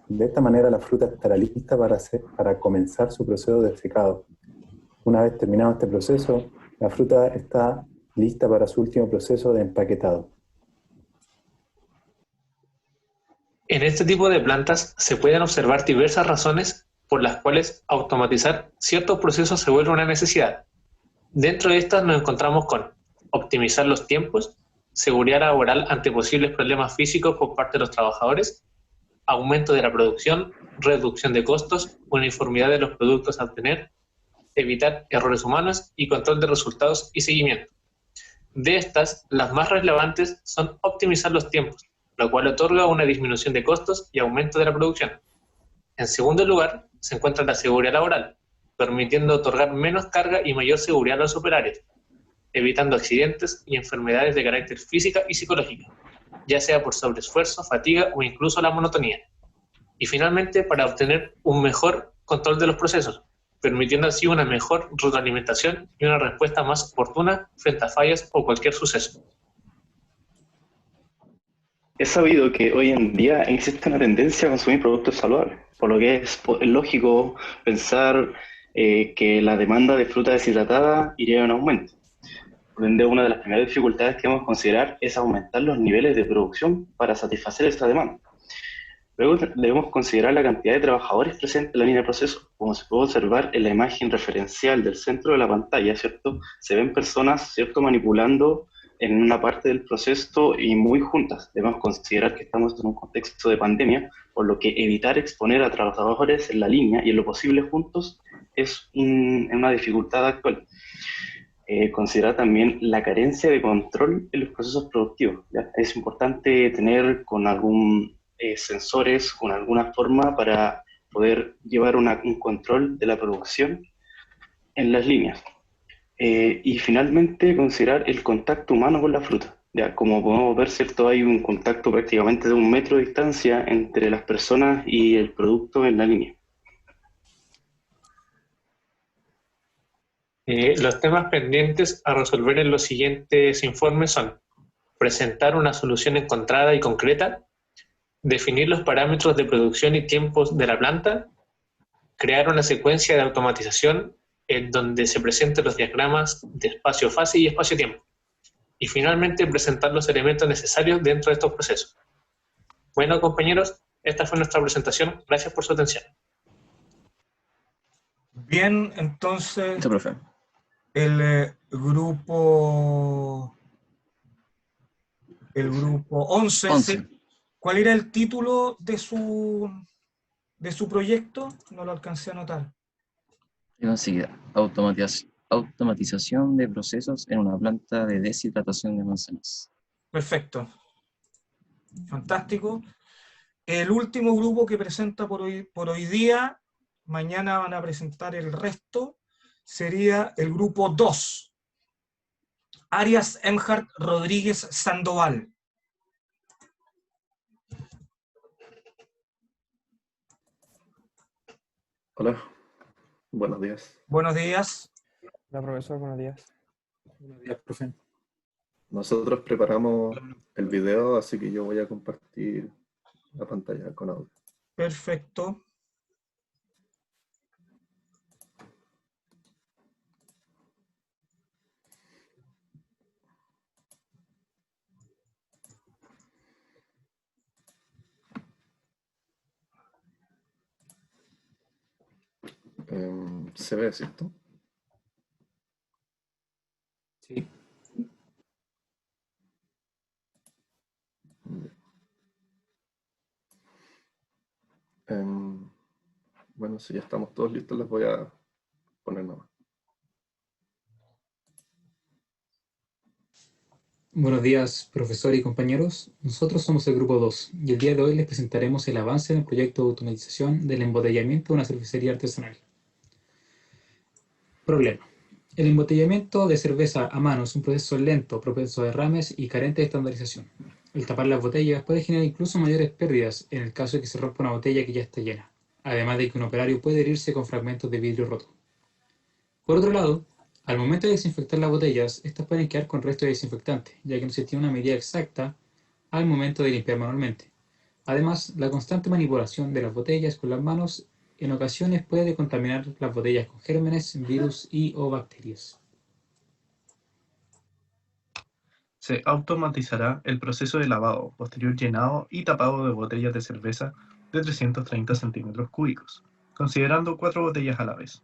De esta manera la fruta estará lista para comenzar su proceso de secado. Una vez terminado este proceso, la fruta está lista para su último proceso de empaquetado. En este tipo de plantas se pueden observar diversas razones por las cuales automatizar ciertos procesos se vuelve una necesidad. Dentro de estas nos encontramos con optimizar los tiempos, seguridad laboral ante posibles problemas físicos por parte de los trabajadores, aumento de la producción, reducción de costos, uniformidad de los productos a obtener, evitar errores humanos y control de resultados y seguimiento. De estas, las más relevantes son optimizar los tiempos, lo cual otorga una disminución de costos y aumento de la producción. En segundo lugar, se encuentra la seguridad laboral, permitiendo otorgar menos carga y mayor seguridad a los operarios, evitando accidentes y enfermedades de carácter física y psicológica, ya sea por sobreesfuerzo, fatiga o incluso la monotonía. Y finalmente, para obtener un mejor control de los procesos, permitiendo así una mejor retroalimentación y una respuesta más oportuna frente a fallas o cualquier suceso. Es sabido que hoy en día existe una tendencia a consumir productos saludables, por lo que es lógico pensar que la demanda de fruta deshidratada iría en aumento. Por ende, una de las primeras dificultades que debemos considerar es aumentar los niveles de producción para satisfacer esta demanda. Luego debemos considerar la cantidad de trabajadores presentes en la línea de proceso. Como se puede observar en la imagen referencial del centro de la pantalla, ¿cierto? Se ven personas, ¿cierto?, manipulando en una parte del proceso y muy juntas. Debemos considerar que estamos en un contexto de pandemia, por lo que evitar exponer a trabajadores en la línea y en lo posible juntos es una dificultad actual. Considerar también la carencia de control en los procesos productivos, ¿ya? Es importante tener con algún sensores, con alguna forma para poder llevar un control de la producción en las líneas. Y finalmente considerar el contacto humano con la fruta. Ya, como podemos ver, ¿cierto?, hay un contacto prácticamente de 1 metro de distancia entre las personas y el producto en la línea. Los temas pendientes a resolver en los siguientes informes son presentar una solución encontrada y concreta, definir los parámetros de producción y tiempos de la planta, crear una secuencia de automatización en donde se presenten los diagramas de espacio-fase y espacio-tiempo, y finalmente presentar los elementos necesarios dentro de estos procesos. Bueno, compañeros, esta fue nuestra presentación. Gracias por su atención. Bien, entonces, el grupo 11. ¿Cuál era el título de su proyecto? No lo alcancé a anotar. Enseguida, automatización de procesos en una planta de deshidratación de manzanas. Perfecto. Fantástico. El último grupo que presenta por hoy día, mañana van a presentar el resto, sería el grupo 2. Arias Emhart Rodríguez Sandoval. Hola, buenos días. Buenos días. Hola, profesor, buenos días. Buenos días, profe. Nosotros preparamos el video, así que yo voy a compartir la pantalla con audio. Perfecto. Se ve, ¿cierto? Sí. Bueno, si ya estamos todos listos, las voy a poner nomás. Buenos días, profesor y compañeros. Nosotros somos el grupo 2 y el día de hoy les presentaremos el avance en el proyecto de automatización del embotellamiento de una cervecería artesanal. Problema. El embotellamiento de cerveza a mano es un proceso lento, propenso a derrames y carente de estandarización. El tapar las botellas puede generar incluso mayores pérdidas en el caso de que se rompa una botella que ya está llena, además de que un operario puede herirse con fragmentos de vidrio roto. Por otro lado, al momento de desinfectar las botellas, estas pueden quedar con restos de desinfectante, ya que no se tiene una medida exacta al momento de limpiar manualmente. Además, la constante manipulación de las botellas con las manos en ocasiones puede contaminar las botellas con gérmenes, virus y o bacterias. Se automatizará el proceso de lavado, posterior llenado y tapado de botellas de cerveza de 330 centímetros cúbicos, considerando 4 botellas a la vez.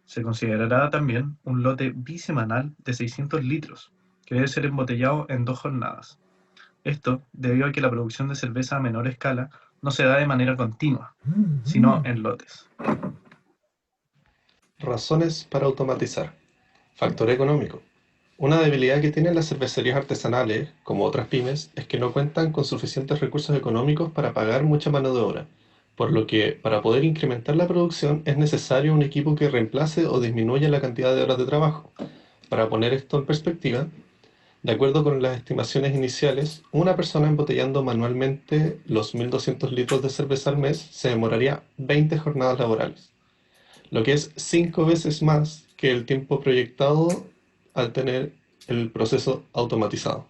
Se considerará también un lote bisemanal de 600 litros, que debe ser embotellado en 2 jornadas. Esto debido a que la producción de cerveza a menor escala no se da de manera continua, sino en lotes. Razones para automatizar. Factor económico. Una debilidad que tienen las cervecerías artesanales, como otras pymes, es que no cuentan con suficientes recursos económicos para pagar mucha mano de obra, por lo que para poder incrementar la producción es necesario un equipo que reemplace o disminuya la cantidad de horas de trabajo. Para poner esto en perspectiva, de acuerdo con las estimaciones iniciales, una persona embotellando manualmente los 1.200 litros de cerveza al mes se demoraría 20 jornadas laborales, lo que es 5 veces más que el tiempo proyectado al tener el proceso automatizado.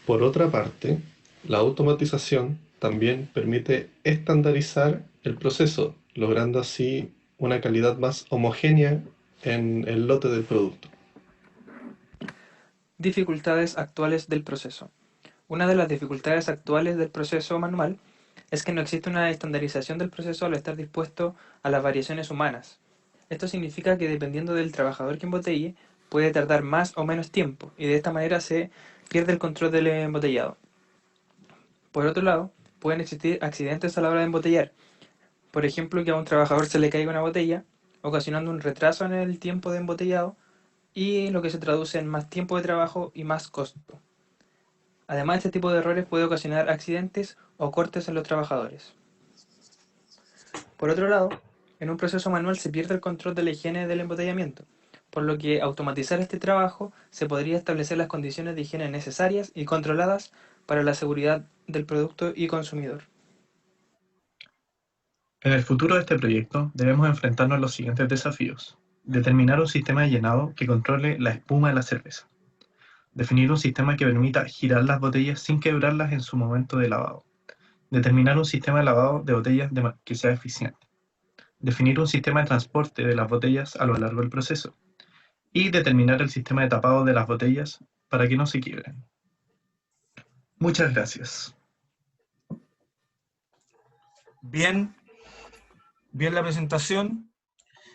Por otra parte, la automatización también permite estandarizar el proceso, logrando así una calidad más homogénea en el lote del producto. Dificultades actuales del proceso. Una de las dificultades actuales del proceso manual es que no existe una estandarización del proceso al estar dispuesto a las variaciones humanas. Esto significa que dependiendo del trabajador que embotelle, puede tardar más o menos tiempo y de esta manera se pierde el control del embotellado. Por otro lado, pueden existir accidentes a la hora de embotellar. Por ejemplo, que a un trabajador se le caiga una botella, ocasionando un retraso en el tiempo de embotellado y lo que se traduce en más tiempo de trabajo y más costo. Además, este tipo de errores puede ocasionar accidentes o cortes en los trabajadores. Por otro lado, en un proceso manual se pierde el control de la higiene del embotellamiento, por lo que automatizar este trabajo se podría establecer las condiciones de higiene necesarias y controladas para la seguridad del producto y consumidor. En el futuro de este proyecto debemos enfrentarnos a los siguientes desafíos. Determinar un sistema de llenado que controle la espuma de la cerveza. Definir un sistema que permita girar las botellas sin quebrarlas en su momento de lavado. Determinar un sistema de lavado de botellas que sea eficiente. Definir un sistema de transporte de las botellas a lo largo del proceso. Y determinar el sistema de tapado de las botellas para que no se quiebren. Muchas gracias. Bien la presentación.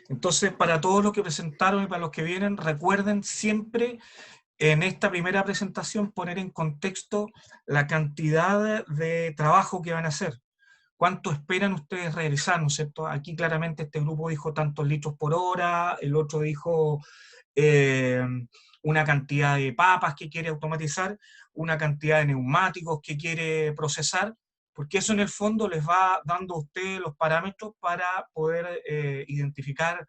Entonces, para todos los que presentaron y para los que vienen, recuerden siempre en esta primera presentación poner en contexto la cantidad de trabajo que van a hacer. ¿Cuánto esperan ustedes realizar? ¿No es cierto? Aquí claramente este grupo dijo tantos litros por hora, el otro dijo una cantidad de papas que quiere automatizar, una cantidad de neumáticos que quiere procesar, porque eso en el fondo les va dando a ustedes los parámetros para poder identificar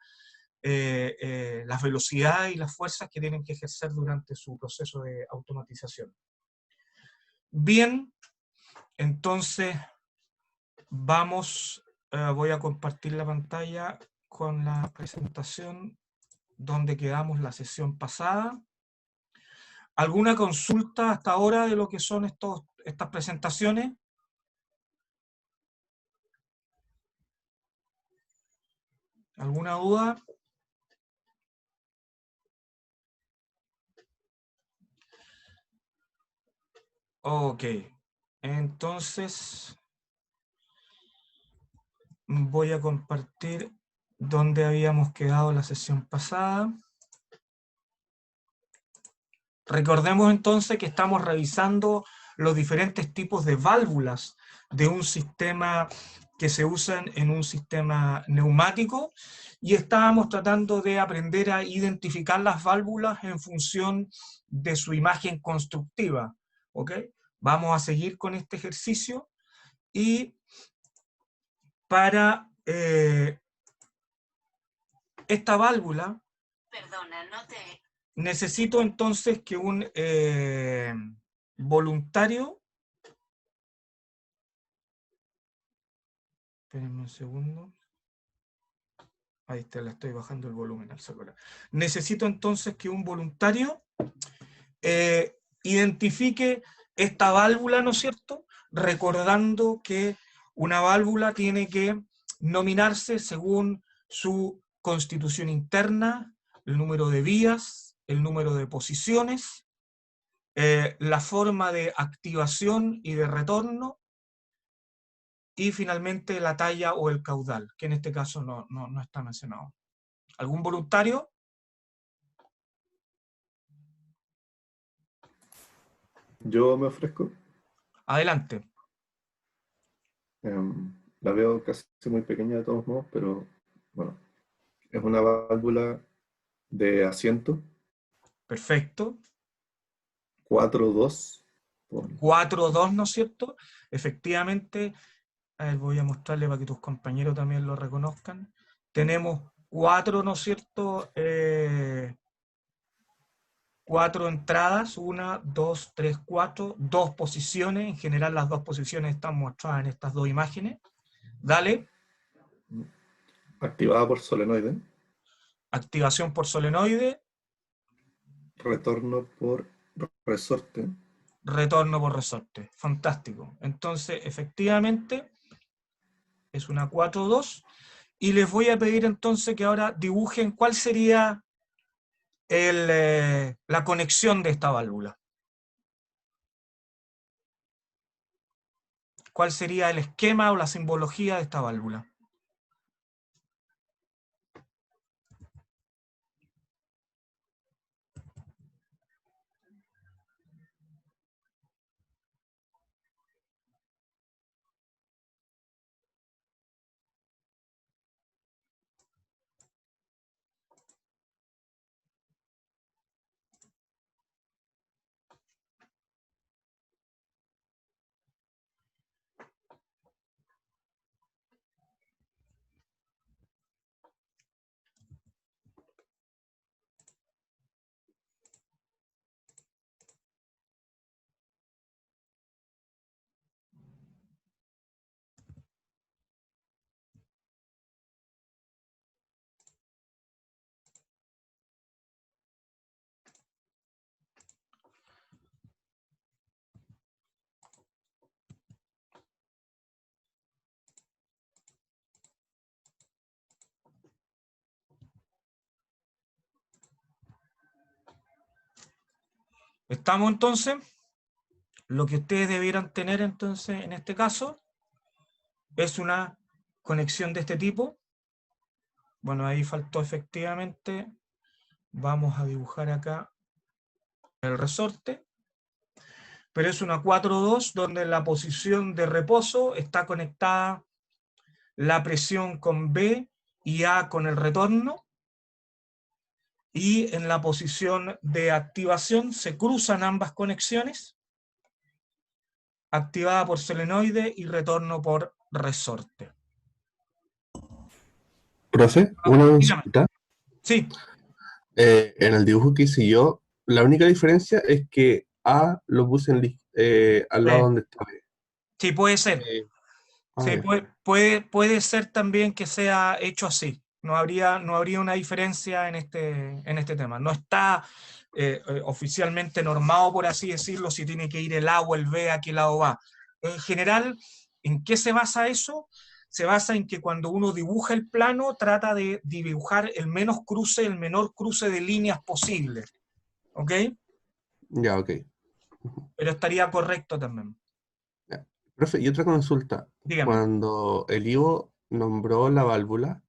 las velocidades y las fuerzas que tienen que ejercer durante su proceso de automatización. Bien, entonces vamos, voy a compartir la pantalla con la presentación donde quedamos la sesión pasada. ¿Alguna consulta hasta ahora de lo que son estas presentaciones? ¿Alguna duda? Ok, entonces voy a compartir ¿Dónde habíamos quedado la sesión pasada? Recordemos entonces que estamos revisando los diferentes tipos de válvulas de un sistema que se usan en un sistema neumático y estábamos tratando de aprender a identificar las válvulas en función de su imagen constructiva. ¿Ok? Vamos a seguir con este ejercicio y para esta válvula, necesito entonces que un voluntario, espérenme un segundo, ahí está, le estoy bajando el volumen al celular. Necesito entonces que un voluntario identifique esta válvula, ¿no es cierto? Recordando que una válvula tiene que nominarse según su constitución interna, el número de vías, el número de posiciones, la forma de activación y de retorno, y finalmente la talla o el caudal, que en este caso no está mencionado. ¿Algún voluntario? Yo me ofrezco. Adelante. La veo casi muy pequeña de todos modos, pero bueno, es una válvula de asiento. Perfecto. 4-2. 4-2, ¿no es cierto? Efectivamente, a ver, voy a mostrarle para que tus compañeros también lo reconozcan. Tenemos 4, ¿no es cierto? 4 entradas, 1, 2, 3, 4, 2 posiciones. En general las 2 posiciones están mostradas en estas 2 imágenes. Dale. Activada por solenoide. Activación por solenoide. Retorno por resorte. Retorno por resorte. Fantástico. Entonces, efectivamente, es una 4-2. Y les voy a pedir entonces que ahora dibujen cuál sería la conexión de esta válvula. ¿Cuál sería el esquema o la simbología de esta válvula? ¿Estamos entonces? Lo que ustedes debieran tener entonces en este caso es una conexión de este tipo. Bueno, ahí faltó efectivamente. Vamos a dibujar acá el resorte. Pero es una 4-2 donde en la posición de reposo está conectada la presión con B y A con el retorno. Y en la posición de activación se cruzan ambas conexiones, activada por solenoide y retorno por resorte. Profe, una consulta. Sí. En el dibujo que hice yo, la única diferencia es que A lo puse al lado donde está B. Sí, puede ser. Sí, ya. puede ser también que sea hecho así. No habría una diferencia en este tema. No está oficialmente normado, por así decirlo, si tiene que ir el A o el B, a qué lado va. En general, ¿en qué se basa eso? Se basa en que cuando uno dibuja el plano, trata de dibujar el menor cruce de líneas posible. ¿Ok? Ya, ok. Pero estaría correcto también. Ya. Profe, y otra consulta. Dígame. Cuando el Ivo nombró la válvula,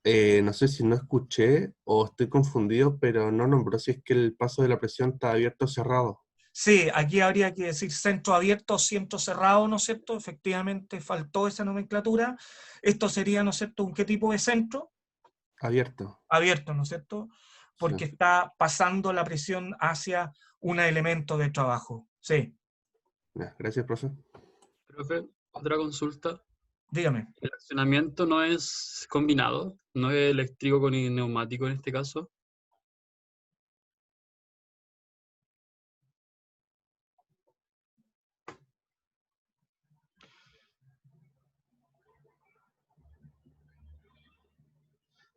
No sé si no escuché o estoy confundido, pero no nombró si es que el paso de la presión está abierto o cerrado. Sí, aquí habría que decir centro abierto o centro cerrado, ¿no es cierto? Efectivamente faltó esa nomenclatura. Esto sería, ¿no es cierto?, ¿qué tipo de centro? Abierto. Abierto, ¿no es cierto? Porque Sí. está pasando la presión hacia un elemento de trabajo. Sí. Ya, gracias, profe. Profe, otra consulta. Dígame. El accionamiento no es combinado, no es eléctrico con neumático en este caso.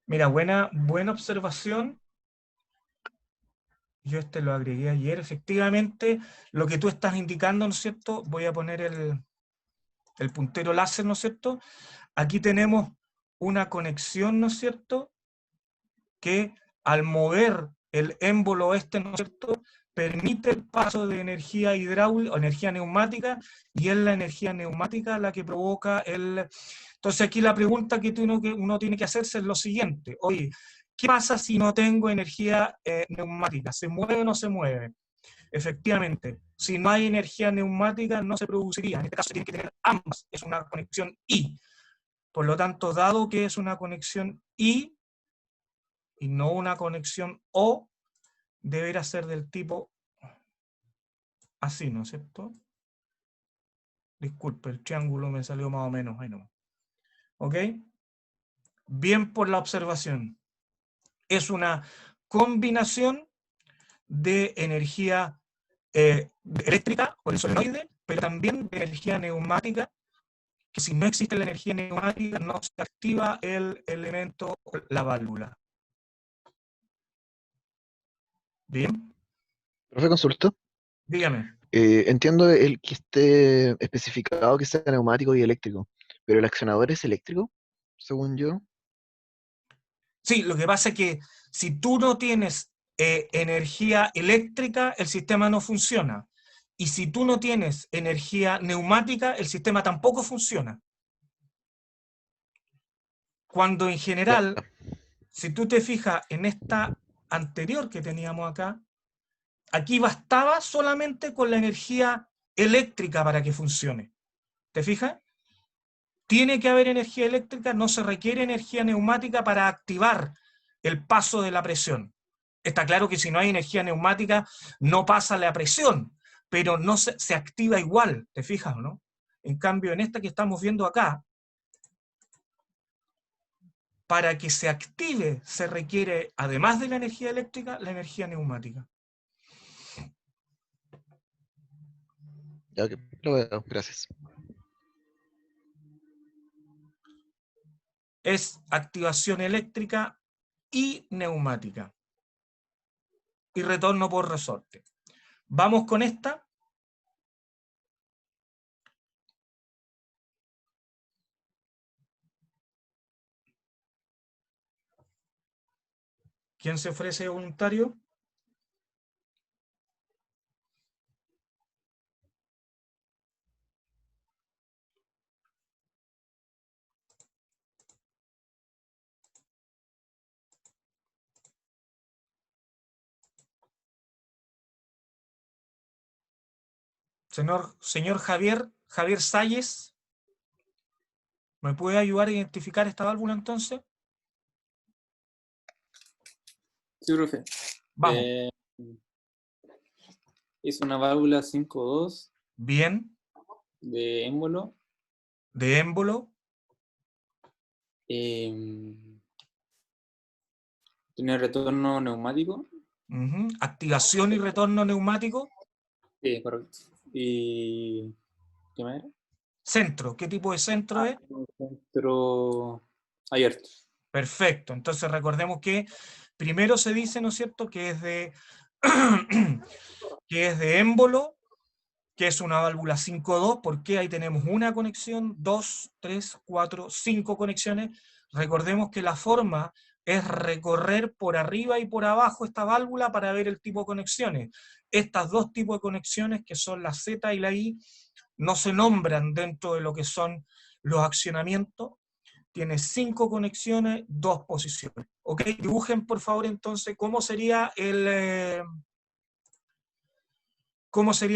Mira, buena observación. Yo lo agregué ayer. Efectivamente, lo que tú estás indicando, ¿no es cierto? Voy a poner el puntero láser, ¿no es cierto? Aquí tenemos una conexión, ¿no es cierto?, que al mover el émbolo ¿no es cierto?, permite el paso de energía hidráulica o energía neumática, y es la energía neumática la que provoca el... Entonces aquí la pregunta que uno tiene que hacerse es lo siguiente: oye, ¿qué pasa si no tengo energía neumática? ¿Se mueve o no se mueve? Efectivamente, si no hay energía neumática no se produciría. En este caso tiene que tener ambas, es una conexión I. Por lo tanto, dado que es una conexión I y no una conexión O, deberá ser del tipo así, ¿no es cierto? Disculpe, el triángulo me salió más o menos ahí nomás. ¿Ok? Bien por la observación. Es una combinación de energía eléctrica por el solenoide, pero también de energía neumática, que si no existe la energía neumática no se activa el elemento, la válvula. Bien. Profe, consulto. Dígame. Entiendo el que esté especificado que sea neumático y eléctrico, pero el accionador es eléctrico, según yo. Sí, lo que pasa es que si tú no tienes energía eléctrica, el sistema no funciona. Y si tú no tienes energía neumática, el sistema tampoco funciona. Cuando en general, si tú te fijas en esta anterior que teníamos acá, aquí bastaba solamente con la energía eléctrica para que funcione. ¿Te fijas? Tiene que haber energía eléctrica, no se requiere energía neumática para activar el paso de la presión. Está claro que si no hay energía neumática, no pasa la presión, pero no se activa igual, ¿te fijas o no? En cambio, en esta que estamos viendo acá, para que se active se requiere, además de la energía eléctrica, la energía neumática. Ya que lo veo, gracias. Es activación eléctrica y neumática. Y retorno por resorte. Vamos con esta. ¿Quién se ofrece voluntario? Señor Javier Salles, ¿me puede ayudar a identificar esta válvula entonces? Sí, profe. Vamos. Es una válvula 5.2. Bien. De émbolo. De émbolo. Tiene retorno neumático. Activación y retorno neumático. Sí, correcto. ¿Y qué más era? Centro. ¿Qué tipo de centro es? Centro abierto. Perfecto. Entonces recordemos que primero se dice, ¿no es cierto?, que es de, que es de émbolo, que es una válvula 5.2, porque ahí tenemos una conexión, 2, 3, 4, 5 conexiones. Recordemos que la forma es recorrer por arriba y por abajo esta válvula para ver el tipo de conexiones. Estas dos tipos de conexiones, que son la Z y la I, no se nombran dentro de lo que son los accionamientos, tiene 5 conexiones, 2 posiciones. ¿Ok? Dibujen, por favor, entonces, cómo sería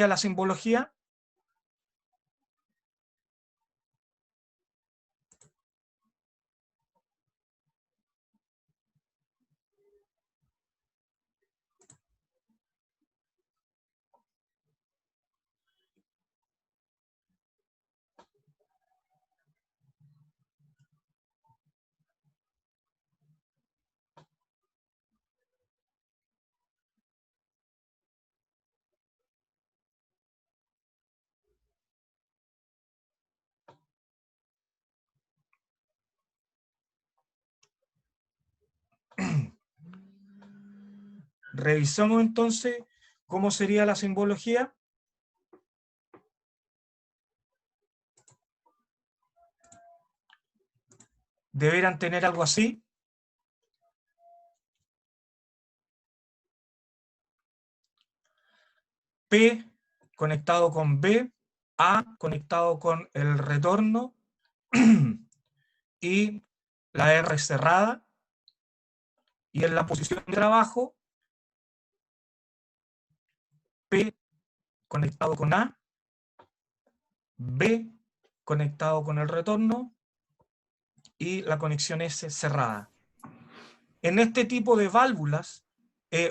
la simbología. Revisamos entonces cómo sería la simbología. Deberán tener algo así. P conectado con B, A conectado con el retorno y la R cerrada. Y en la posición de trabajo, P conectado con A, B conectado con el retorno y la conexión S cerrada. En este tipo de válvulas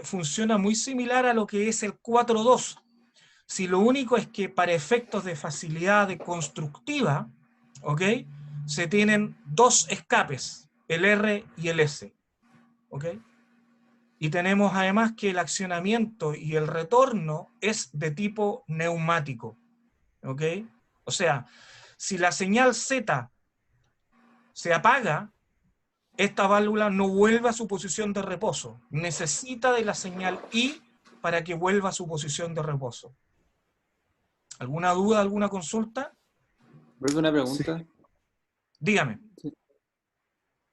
funciona muy similar a lo que es el 4-2. Si lo único es que para efectos de facilidad de constructiva, ¿ok?, se tienen 2 escapes, el R y el S. ¿Ok? Y tenemos además que el accionamiento y el retorno es de tipo neumático. ¿Ok? O sea, si la señal Z se apaga, esta válvula no vuelve a su posición de reposo. Necesita de la señal I para que vuelva a su posición de reposo. ¿Alguna duda, alguna consulta? ¿Vuelvo una pregunta? Sí. Dígame. Sí.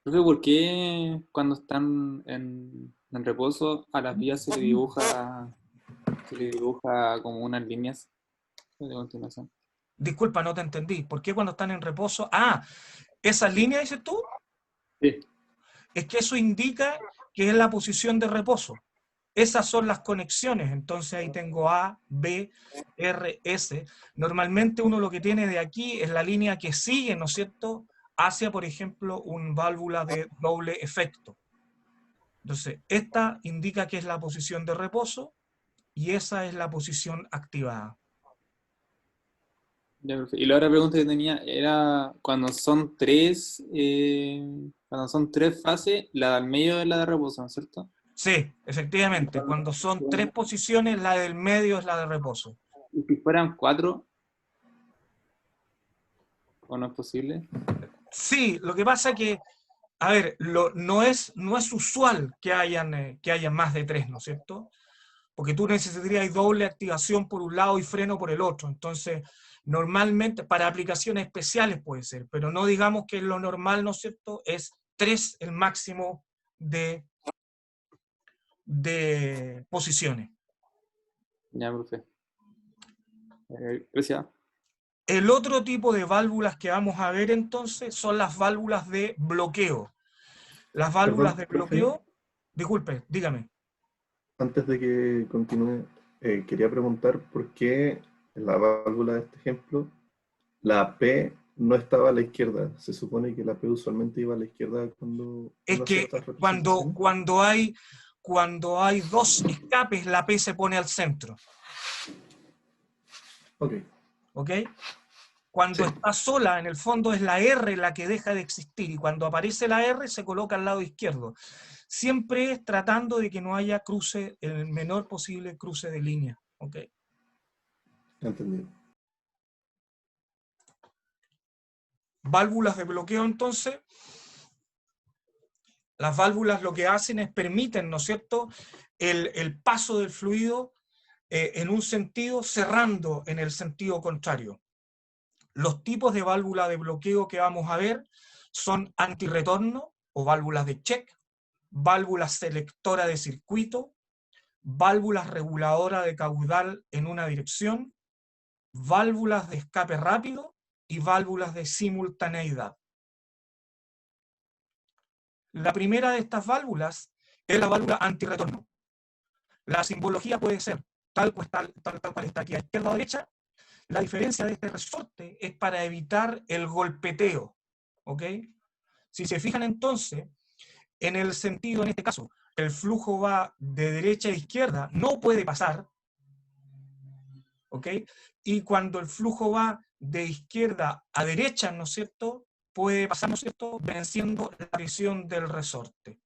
Profe, ¿por qué cuando están en reposo a las vías se le dibuja como unas líneas de continuación? Disculpa, no te entendí. ¿Por qué cuando están en reposo? Ah, ¿esas líneas dices tú? Sí. Es que eso indica que es la posición de reposo. Esas son las conexiones. Entonces ahí tengo A, B, R, S. Normalmente uno lo que tiene de aquí es la línea que sigue, ¿no es cierto?, hacia, por ejemplo, un válvula de doble efecto. Entonces, esta indica que es la posición de reposo y esa es la posición activada. Ya, profe. Y la otra pregunta que tenía era cuando son tres fases, la del medio es la de reposo, ¿no es cierto? Sí, efectivamente. Cuando son 3 posiciones, la del medio es la de reposo. ¿Y si fueran 4? ¿O no es posible? Sí, lo que pasa es que, a ver, no es usual que hayan más de 3, ¿no es cierto? Porque tú necesitarías doble activación por un lado y freno por el otro. Entonces, normalmente, para aplicaciones especiales puede ser, pero no digamos que lo normal, ¿no es cierto?, es 3 el máximo de posiciones. Ya, profe. Gracias. El otro tipo de válvulas que vamos a ver entonces son las válvulas de bloqueo. Las válvulas Perdón, de profe, bloqueo, disculpe, dígame. antes de que continúe, quería preguntar por qué en la válvula de este ejemplo la P no estaba a la izquierda. Se supone que la P usualmente iba a la izquierda cuando Es uno hacía que estas representaciones. cuando hay 2 escapes, la P se pone al centro. Ok. ¿Ok? Cuando Sí. está sola, en el fondo es la R la que deja de existir, y cuando aparece la R se coloca al lado izquierdo. Siempre es tratando de que no haya cruce, el menor posible cruce de línea. ¿Ok? Entendido. Válvulas de bloqueo, entonces. Las válvulas lo que hacen es permiten, ¿no es cierto?, el paso del fluido en un sentido, cerrando en el sentido contrario. Los tipos de válvula de bloqueo que vamos a ver son antirretorno o válvulas de check, válvulas selectora de circuito, válvulas reguladoras de caudal en una dirección, válvulas de escape rápido y válvulas de simultaneidad. La primera de estas válvulas es la válvula antirretorno. La simbología puede ser tal cual está aquí a izquierda o derecha. La diferencia de este resorte es para evitar el golpeteo. ¿Ok? Si se fijan entonces, en el sentido, en este caso, el flujo va de derecha a izquierda, no puede pasar. ¿Ok? Y cuando el flujo va de izquierda a derecha, ¿no es cierto?, puede pasar, ¿no es cierto?, venciendo la presión del resorte.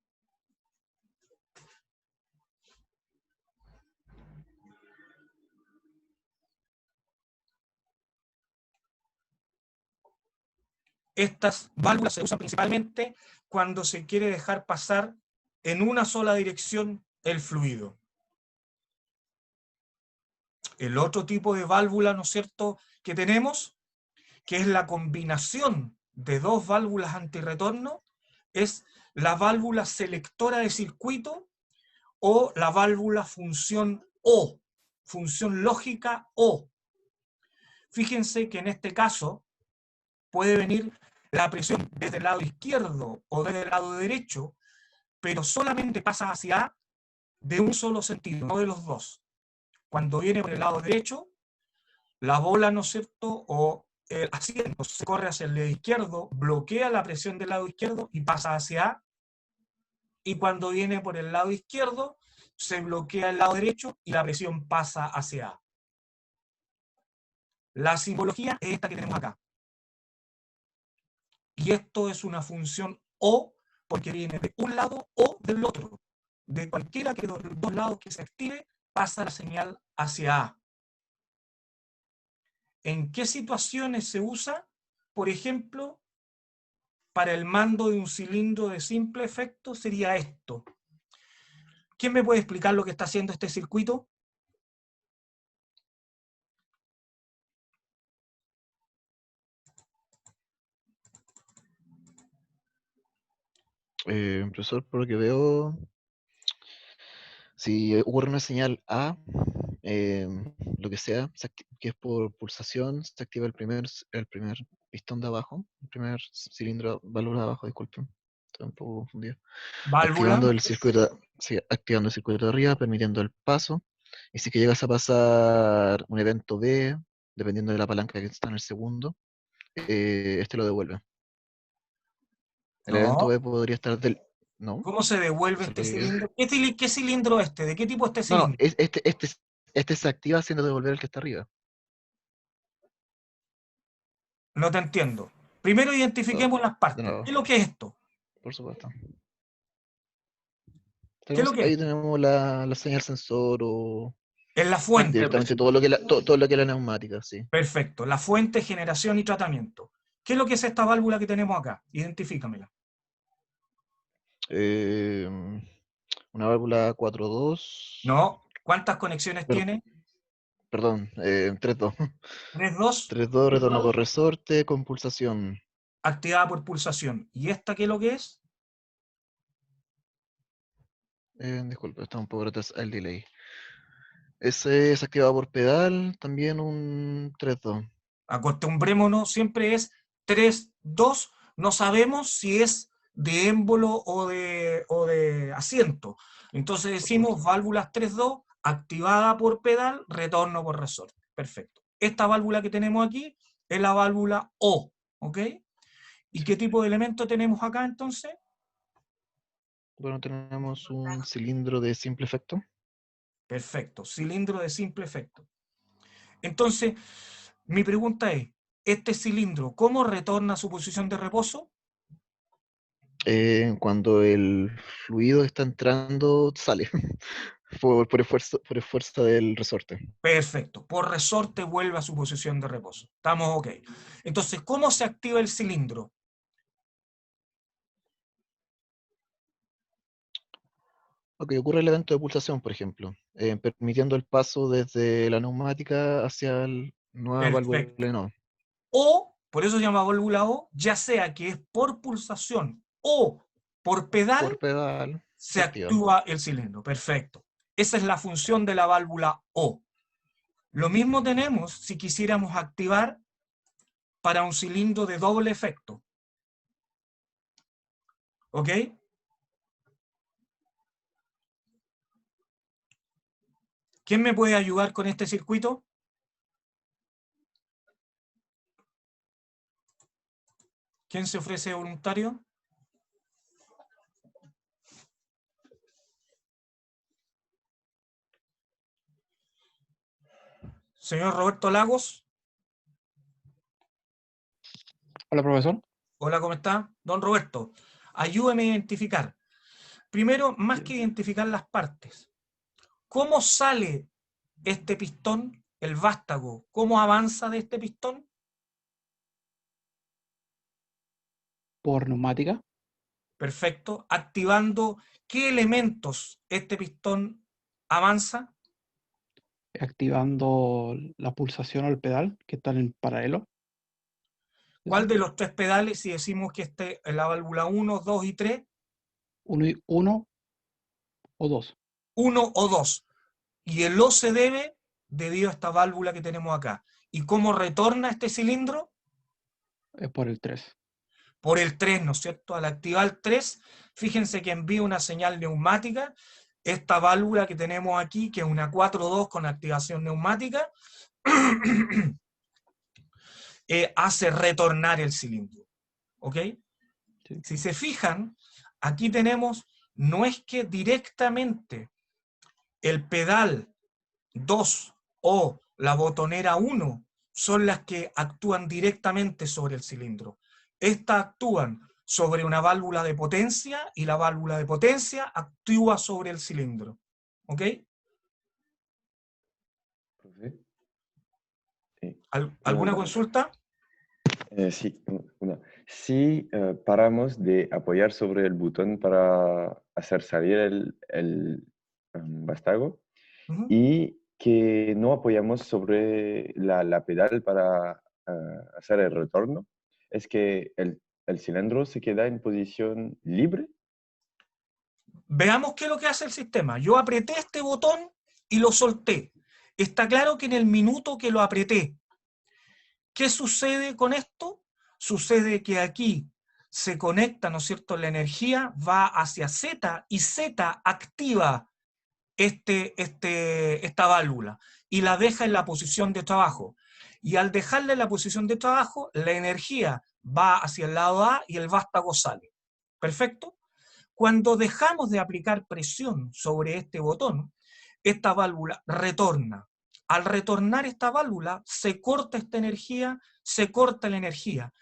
Estas válvulas se usan principalmente cuando se quiere dejar pasar en una sola dirección el fluido. El otro tipo de válvula, ¿no es cierto?, que tenemos, que es la combinación de dos válvulas antirretorno, es la válvula selectora de circuito o la válvula función O, función lógica O. Fíjense que en este caso puede venir la presión desde el lado izquierdo o desde el lado derecho, pero solamente pasa hacia A de un solo sentido, no de los dos. Cuando viene por el lado derecho, la bola, ¿no es cierto?, o el asiento se corre hacia el lado izquierdo, bloquea la presión del lado izquierdo y pasa hacia A, y cuando viene por el lado izquierdo, se bloquea el lado derecho y la presión pasa hacia A. La simbología es esta que tenemos acá. Y esto es una función O, porque viene de un lado o del otro. De cualquiera de los dos lados que se active, pasa la señal hacia A. ¿En qué situaciones se usa? Por ejemplo, para el mando de un cilindro de simple efecto sería esto. ¿Quién me puede explicar lo que está haciendo este circuito? Profesor, por lo que veo, si ocurre una señal A, lo que sea, que es por pulsación, se activa el primer pistón de abajo, el primer cilindro, válvula de abajo, disculpen, estoy un poco confundido. Válvula. Activando el circuito de arriba, permitiendo el paso, y si que llegas a pasar un evento B, dependiendo de la palanca que está en el segundo, este lo devuelve. El evento B podría estar del... ¿No? ¿Cómo se devuelve este cilindro? ¿Qué cilindro este? ¿De qué tipo este cilindro? No, este se activa haciendo devolver el que está arriba. No te entiendo. Primero identifiquemos las partes. ¿Qué es lo que es esto? Por supuesto. ¿Qué es lo que Ahí es? tenemos la señal sensor o... Es la fuente. Directamente todo lo que es la neumática, sí. Perfecto. La fuente, generación y tratamiento. ¿Qué es lo que es esta válvula que tenemos acá? Identifícamela. Una válvula 4.2. No. ¿Cuántas conexiones tiene? Perdón, 3.2. 3.2. 3.2, retorno por resorte con pulsación. Activada por pulsación. ¿Y esta qué es lo que es? Disculpe, está un poco atrás el delay. Ese es activado por pedal, también un 3.2. Acostumbrémonos, siempre es 3.2. No sabemos si es de émbolo o de asiento. Entonces decimos válvulas 3.2, activada por pedal, retorno por resorte. Perfecto. Esta válvula que tenemos aquí es la válvula O, ¿ok? ¿Y qué tipo de elemento tenemos acá entonces? Bueno, tenemos un cilindro de simple efecto. Perfecto, cilindro de simple efecto. Entonces, mi pregunta es, ¿este cilindro cómo retorna a su posición de reposo? Cuando el fluido está entrando, sale por esfuerzo del resorte. Perfecto, por resorte vuelve a su posición de reposo. Estamos ok. Entonces, ¿cómo se activa el cilindro? Ok, ocurre el evento de pulsación, por ejemplo, permitiendo el paso desde la neumática hacia la nueva válvula de no. O, por eso se llama válvula O, ya sea que es por pulsación o por pedal, se activa el cilindro. Perfecto. Esa es la función de la válvula O. Lo mismo tenemos si quisiéramos activar para un cilindro de doble efecto. ¿Ok? ¿Quién me puede ayudar con este circuito? ¿Quién se ofrece voluntario? Señor Roberto Lagos. Hola, profesor. Hola, ¿cómo está? Don Roberto, ayúdeme a identificar. Primero, más que identificar las partes, ¿cómo sale este pistón, el vástago? ¿Cómo avanza de este pistón? Por neumática, Perfecto. Activando, ¿qué elementos este pistón avanza? activando la pulsación o el pedal que están en paralelo. ¿Cuál de los tres pedales, si decimos que este es la válvula 1, 2 y 3? Uno o dos. 1 o 2. Y el O se debe debido a esta válvula que tenemos acá. ¿Y cómo retorna este cilindro? Es por el 3. Por el 3, ¿no es cierto? Al activar el 3, fíjense que envía una señal neumática. Esta válvula que tenemos aquí, que es una 4.2 con activación neumática, hace retornar el cilindro. ¿Ok? Sí. Si se fijan, aquí tenemos, no es que directamente el pedal 2 o la botonera 1 son las que actúan directamente sobre el cilindro. Estas actúan sobre una válvula de potencia y la válvula de potencia actúa sobre el cilindro. ¿Ok? ¿Alguna consulta? Sí, una. Si paramos de apoyar sobre el botón para hacer salir el vástago y que no apoyamos sobre la pedal para hacer el retorno, ¿es que el cilindro se queda en posición libre? Veamos qué es lo que hace el sistema. Yo apreté este botón y lo solté. Está claro que en el minuto que lo apreté, ¿qué sucede con esto? Sucede que aquí se conecta, ¿no es cierto?, la energía va hacia Z y Z activa esta válvula y la deja en la posición de trabajo. Y al dejarla en la posición de trabajo, la energía va hacia el lado A y el vástago sale. ¿Perfecto? Cuando dejamos de aplicar presión sobre este botón, esta válvula retorna. Al retornar esta válvula, se corta esta energía, se corta la energía.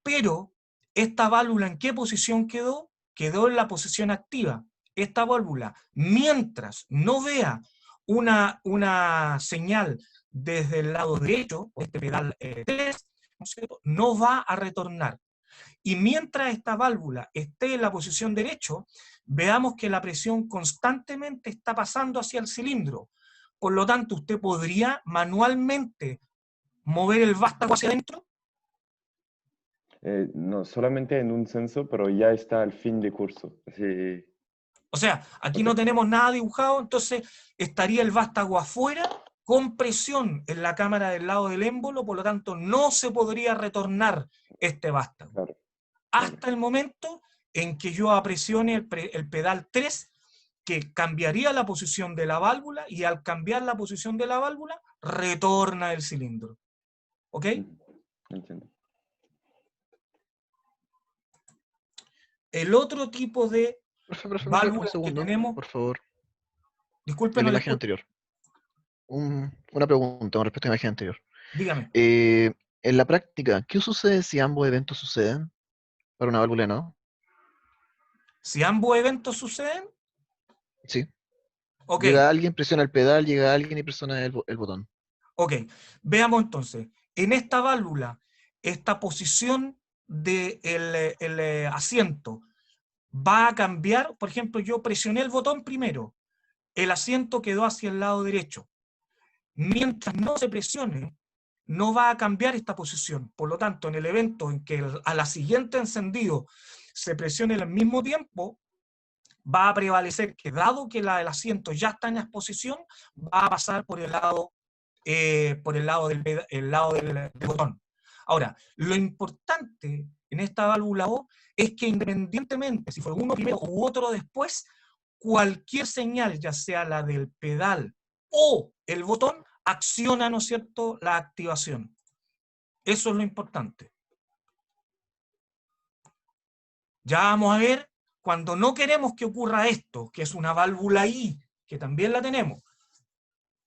Pero, ¿esta válvula en qué posición quedó? Quedó en la posición activa. Esta válvula, mientras no vea una señal desde el lado derecho, este pedal 3, ¿no es cierto?, no va a retornar. Y mientras esta válvula esté en la posición derecho, veamos que la presión constantemente está pasando hacia el cilindro. Por lo tanto, usted podría manualmente mover el vástago hacia adentro. No, solamente en un censo, pero ya está al fin de curso. Sí. O sea, aquí no tenemos nada dibujado, entonces estaría el vástago afuera con presión en la cámara del lado del émbolo, por lo tanto no se podría retornar este vástago. Claro. Hasta el momento en que yo apresione el pedal 3, que cambiaría la posición de la válvula, y al cambiar la posición de la válvula, retorna el cilindro. ¿Ok? Entiendo. El otro tipo de válvulas un segundo, que tenemos... por favor. Disculpe, En no la le imagen escucho. anterior. Una pregunta con respecto a la imagen anterior. Dígame. En la práctica, ¿qué sucede si ambos eventos suceden para una válvula de nodo? Si ambos eventos suceden, Sí. ok. Llega alguien, presiona el pedal, llega alguien y presiona el botón. Ok, veamos entonces. En esta válvula, esta posición del asiento va a cambiar. Por ejemplo, yo presioné el botón primero, el asiento quedó hacia el lado derecho. Mientras no se presione, no va a cambiar esta posición. Por lo tanto, en el evento en que a la siguiente encendido se presione al mismo tiempo, va a prevalecer que, dado que el asiento ya está en exposición, va a pasar por el lado del botón. Ahora, lo importante en esta válvula O es que, independientemente si fue uno primero u otro después, cualquier señal, ya sea la del pedal o el botón acciona, ¿no es cierto?, la activación. Eso es lo importante. Ya vamos a ver cuando no queremos que ocurra esto, que es una válvula I, que también la tenemos.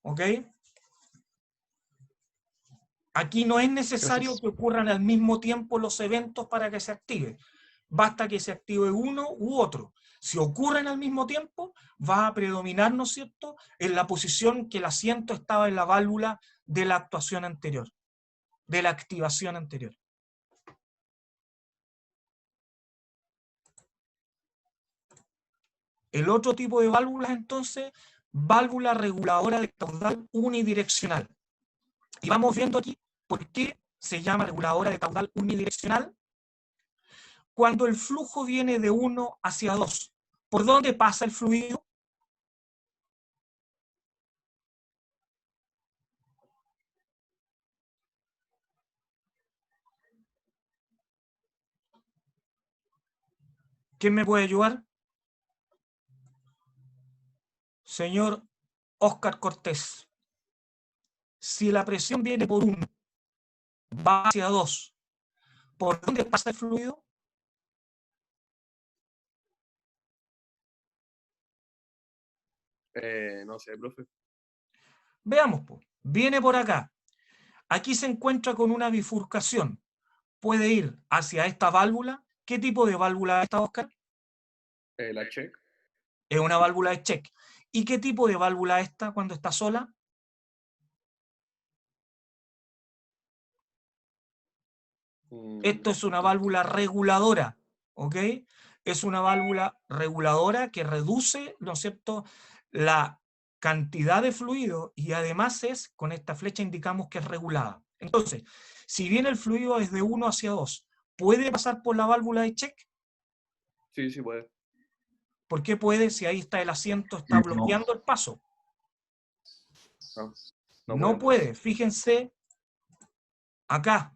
¿Ok? Aquí no es necesario que ocurran al mismo tiempo los eventos para que se active. Basta que se active uno u otro. Si ocurren al mismo tiempo, va a predominar, ¿no es cierto?, en la posición que el asiento estaba en la válvula de la actuación anterior, de la activación anterior. El otro tipo de válvulas, entonces, válvula reguladora de caudal unidireccional. Y vamos viendo aquí por qué se llama reguladora de caudal unidireccional. Cuando el flujo viene de 1 hacia 2, ¿por dónde pasa el fluido? ¿Quién me puede ayudar? Señor Óscar Cortés. Si la presión viene por 1, va hacia 2, ¿por dónde pasa el fluido? No sé, profe. Veamos, pues. Viene por acá. Aquí se encuentra con una bifurcación. Puede ir hacia esta válvula. ¿Qué tipo de válvula es esta, Óscar? La check. Es una válvula de check. ¿Y qué tipo de válvula es esta cuando está sola? Esto es una válvula reguladora, ¿ok? Es una válvula reguladora que reduce, ¿no es cierto?, la cantidad de fluido y además con esta flecha indicamos que es regulada. Entonces, si bien el fluido es de 1 hacia 2, ¿puede pasar por la válvula de check? Sí, sí puede. ¿Por qué puede si ahí está el asiento, está bloqueando el paso? No puede. Fíjense acá.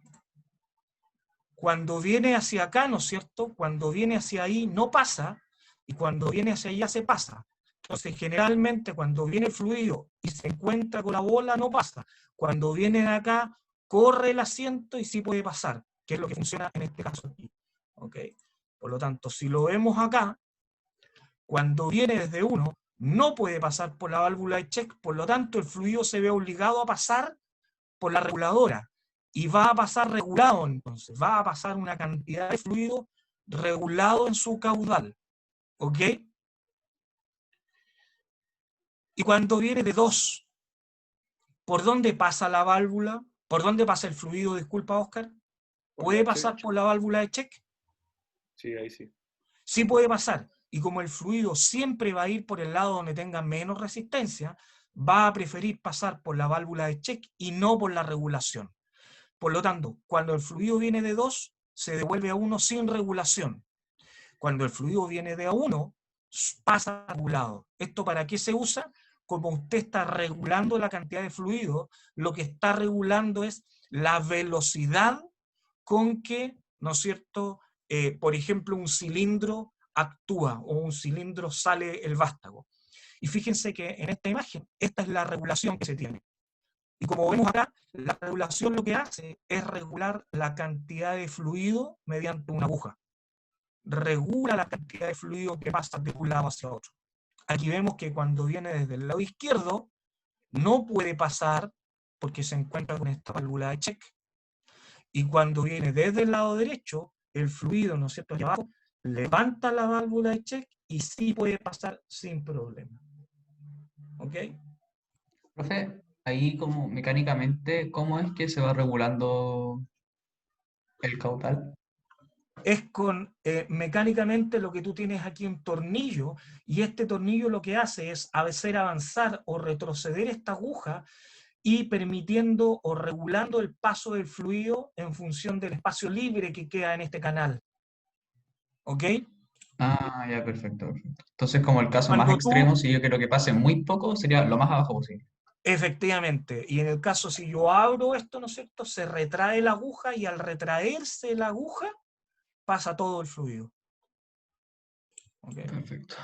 Cuando viene hacia acá, ¿no es cierto? Cuando viene hacia ahí no pasa, y cuando viene hacia allá se pasa. Entonces, generalmente, cuando viene el fluido y se encuentra con la bola, no pasa. Cuando viene de acá, corre el asiento y sí puede pasar, que es lo que funciona en este caso aquí. ¿Ok? Por lo tanto, si lo vemos acá, cuando viene desde 1, no puede pasar por la válvula de check, por lo tanto, el fluido se ve obligado a pasar por la reguladora. Y va a pasar regulado, entonces, va a pasar una cantidad de fluido regulado en su caudal. ¿Ok? Y cuando viene de 2, ¿por dónde pasa la válvula? ¿Por dónde pasa el fluido? Disculpa, Óscar. ¿Puede pasar por la válvula de check? Sí, ahí sí. Sí puede pasar. Y como el fluido siempre va a ir por el lado donde tenga menos resistencia, va a preferir pasar por la válvula de check y no por la regulación. Por lo tanto, cuando el fluido viene de 2, se devuelve a 1 sin regulación. Cuando el fluido viene de a 1, pasa regulado. ¿Esto para qué se usa? Como usted está regulando la cantidad de fluido, lo que está regulando es la velocidad con que, ¿no es cierto?, por ejemplo, un cilindro actúa o un cilindro sale el vástago. Y fíjense que en esta imagen, esta es la regulación que se tiene. Y como vemos acá, la regulación lo que hace es regular la cantidad de fluido mediante una aguja. Regula la cantidad de fluido que pasa de un lado hacia otro. Aquí vemos que cuando viene desde el lado izquierdo, no puede pasar porque se encuentra con esta válvula de check. Y cuando viene desde el lado derecho, el fluido, ¿no es cierto?, aquí abajo, levanta la válvula de check y sí puede pasar sin problema. ¿Ok? Profe, ahí como mecánicamente, ¿cómo es que se va regulando el caudal? Es con mecánicamente lo que tú tienes aquí un tornillo, y este tornillo lo que hace es hacer avanzar o retroceder esta aguja y permitiendo o regulando el paso del fluido en función del espacio libre que queda en este canal. ¿Ok? Ah, ya, perfecto, perfecto. Entonces, como el caso más Cuando extremo, tú, si yo quiero que pase muy poco, sería lo más abajo posible. efectivamente, y en el caso si yo abro esto, ¿no es cierto?, se retrae la aguja y al retraerse la aguja pasa todo el fluido. ¿Okay? Perfecto.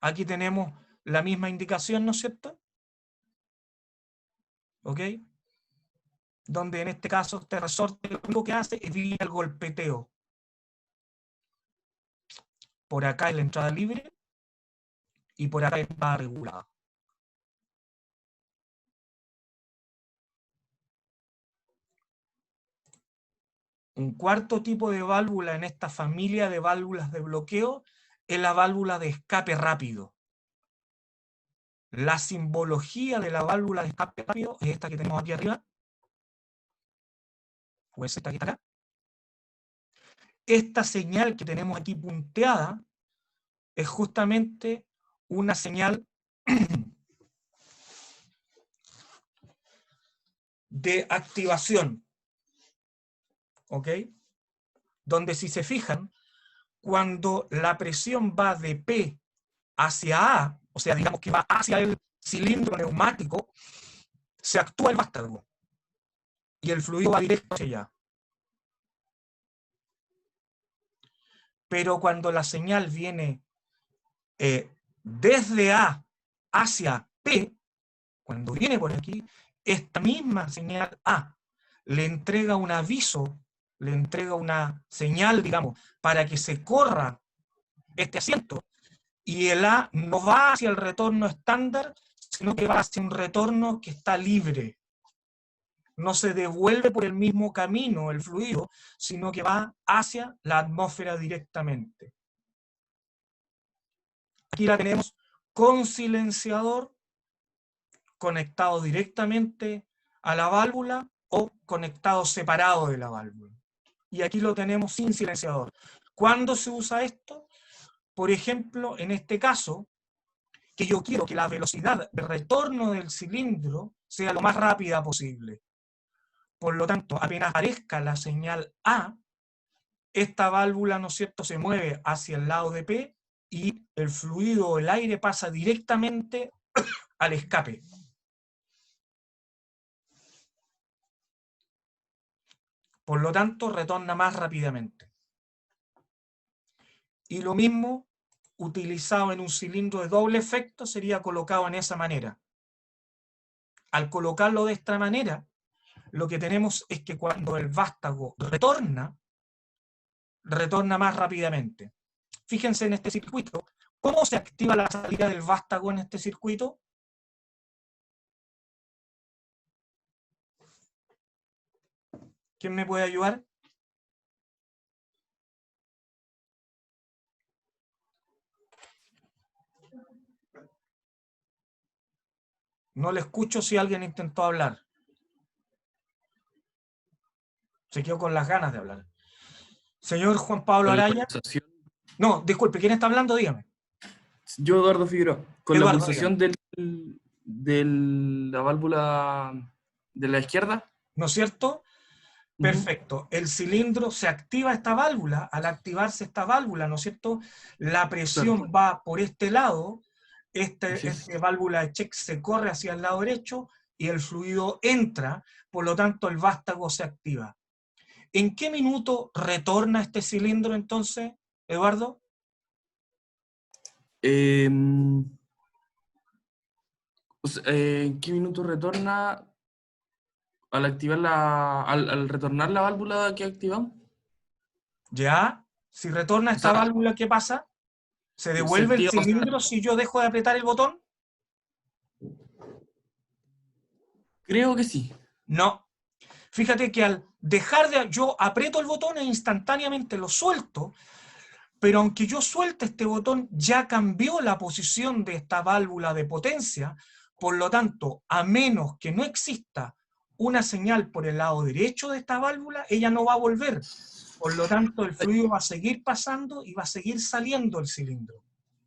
Aquí tenemos la misma indicación, ¿no es cierto? ¿Ok? Donde en este caso este resorte lo único que hace es ir al golpeteo. Por acá es la entrada libre y por acá es la entrada regulada. Un cuarto tipo de válvula en esta familia de válvulas de bloqueo es la válvula de escape rápido. La simbología de la válvula de escape rápido es esta que tenemos aquí arriba. O es esta que está acá. Esta señal que tenemos aquí punteada es justamente una señal de activación. ¿Ok? Donde si se fijan, cuando la presión va de P hacia A, o sea, digamos que va hacia el cilindro neumático, se actúa el vástago y el fluido va directo hacia allá. Pero cuando la señal viene desde A hacia P, cuando viene por aquí, esta misma señal A le entrega un aviso, le entrega una señal, digamos, para que se corra este asiento, y el A no va hacia el retorno estándar, sino que va hacia un retorno que está libre. No se devuelve por el mismo camino el fluido, sino que va hacia la atmósfera directamente. Aquí la tenemos con silenciador, conectado directamente a la válvula o conectado separado de la válvula. Y aquí lo tenemos sin silenciador. ¿Cuándo se usa esto? Por ejemplo, en este caso, que yo quiero que la velocidad de retorno del cilindro sea lo más rápida posible. Por lo tanto, apenas aparezca la señal A, esta válvula, ¿no es cierto?, se mueve hacia el lado de P y el fluido o el aire pasa directamente al escape. Por lo tanto, retorna más rápidamente. Y lo mismo, utilizado en un cilindro de doble efecto, sería colocado en esa manera. Al colocarlo de esta manera, lo que tenemos es que cuando el vástago retorna más rápidamente. Fíjense en este circuito. ¿Cómo se activa la salida del vástago en este circuito? ¿Quién me puede ayudar? No le escucho si alguien intentó hablar. Se quedó con las ganas de hablar. Señor Juan Pablo Araya. No, disculpe, ¿quién está hablando? Dígame. Yo, Eduardo Figueroa. Con Eduardo, la pulsación de la válvula de la izquierda. ¿No es cierto? Perfecto. El cilindro se activa esta válvula. Al activarse esta válvula, ¿no es cierto? La presión va por este lado. Esta válvula de check se corre hacia el lado derecho y el fluido entra. Por lo tanto, el vástago se activa. ¿En qué minuto retorna este cilindro entonces, Eduardo? ¿En qué minuto retorna al activar al retornar la válvula que activamos? Ya, si retorna esta válvula, ¿qué pasa? ¿Se devuelve el cilindro si yo dejo de apretar el botón? Creo que sí. No. Fíjate que al dejar de... Yo aprieto el botón e instantáneamente lo suelto, pero aunque yo suelte este botón, ya cambió la posición de esta válvula de potencia. Por lo tanto, a menos que no exista una señal por el lado derecho de esta válvula, ella no va a volver. Por lo tanto, el fluido va a seguir pasando y va a seguir saliendo el cilindro.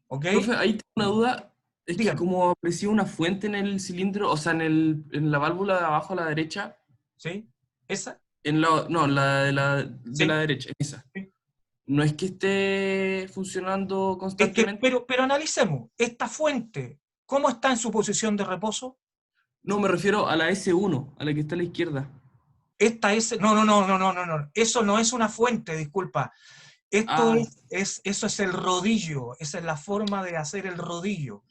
¿Ok? Profe, ahí tengo una duda. Es que como apreció una fuente en el cilindro, o sea, en la válvula de abajo a la derecha. ¿Sí? ¿Esa? No, la de la derecha, esa. Sí. No es que esté funcionando constantemente. Pero analicemos. Esta fuente, ¿cómo está en su posición de reposo? No, me refiero a la S1, a la que está a la izquierda. Esta S... No. Eso no es una fuente, disculpa. Esto eso es el rodillo. Esa es la forma de hacer el rodillo.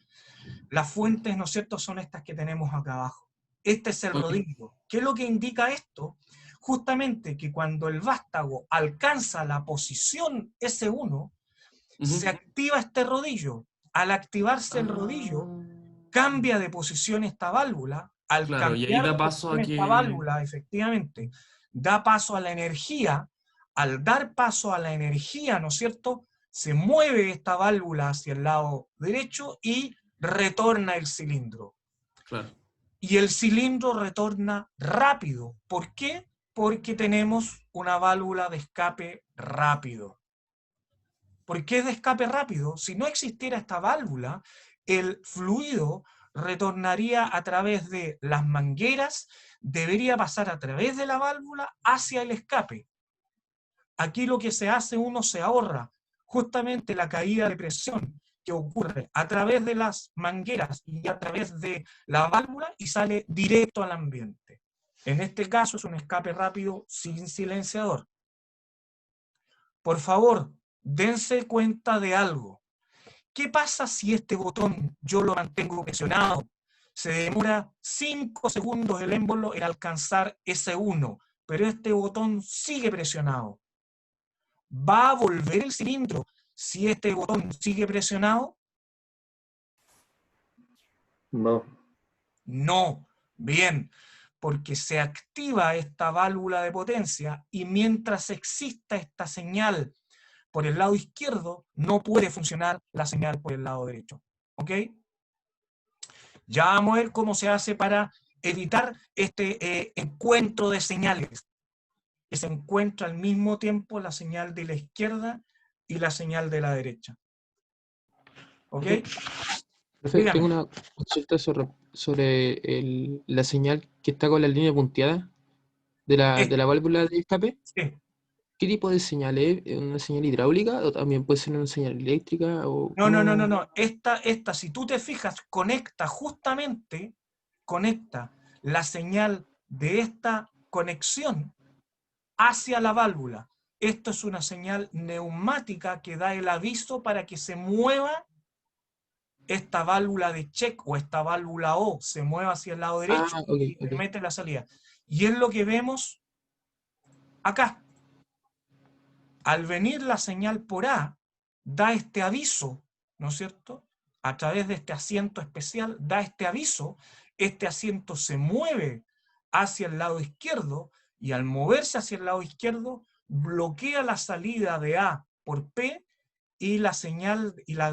Las fuentes, ¿no es cierto?, son estas que tenemos acá abajo. Este es el rodillo. ¿Qué es lo que indica esto? Justamente que cuando el vástago alcanza la posición S1, se activa este rodillo. Al activarse el rodillo, cambia de posición esta válvula. Al Claro, y ahí cambiar da de paso a posición esta que... válvula, efectivamente, da paso a la energía. Al dar paso a la energía, ¿no es cierto?, se mueve esta válvula hacia el lado derecho y retorna el cilindro. Claro. Y el cilindro retorna rápido. ¿Por qué? Porque tenemos una válvula de escape rápido. ¿Por qué es de escape rápido? Si no existiera esta válvula, el fluido retornaría a través de las mangueras, debería pasar a través de la válvula hacia el escape. Aquí lo que se hace, uno se ahorra justamente la caída de presión que ocurre a través de las mangueras y a través de la válvula y sale directo al ambiente. En este caso es un escape rápido sin silenciador. Por favor, dense cuenta de algo. ¿Qué pasa si este botón yo lo mantengo presionado? Se demora 5 segundos el émbolo en alcanzar S1, pero este botón sigue presionado. ¿Va a volver el cilindro si este botón sigue presionado? No. No. Bien, porque se activa esta válvula de potencia y mientras exista esta señal por el lado izquierdo, no puede funcionar la señal por el lado derecho. ¿Ok? Ya vamos a ver cómo se hace para evitar este encuentro de señales. Que se encuentra al mismo tiempo la señal de la izquierda y la señal de la derecha. ¿Ok? Profe, Dígame. tengo una consulta sobre la señal que está con la línea punteada de la válvula de escape. Sí. ¿Qué tipo de señal es? ¿Es una señal hidráulica o también puede ser una señal eléctrica? O No. Esta, si tú te fijas, conecta la señal de esta conexión hacia la válvula. Esto es una señal neumática que da el aviso para que se mueva esta válvula de check o esta válvula O, se mueva hacia el lado derecho y permite la salida. Y es lo que vemos acá. Al venir la señal por A, da este aviso, ¿no es cierto? A través de este asiento especial, da este aviso, este asiento se mueve hacia el lado izquierdo y al moverse hacia el lado izquierdo, bloquea la salida de A por P y la señal y la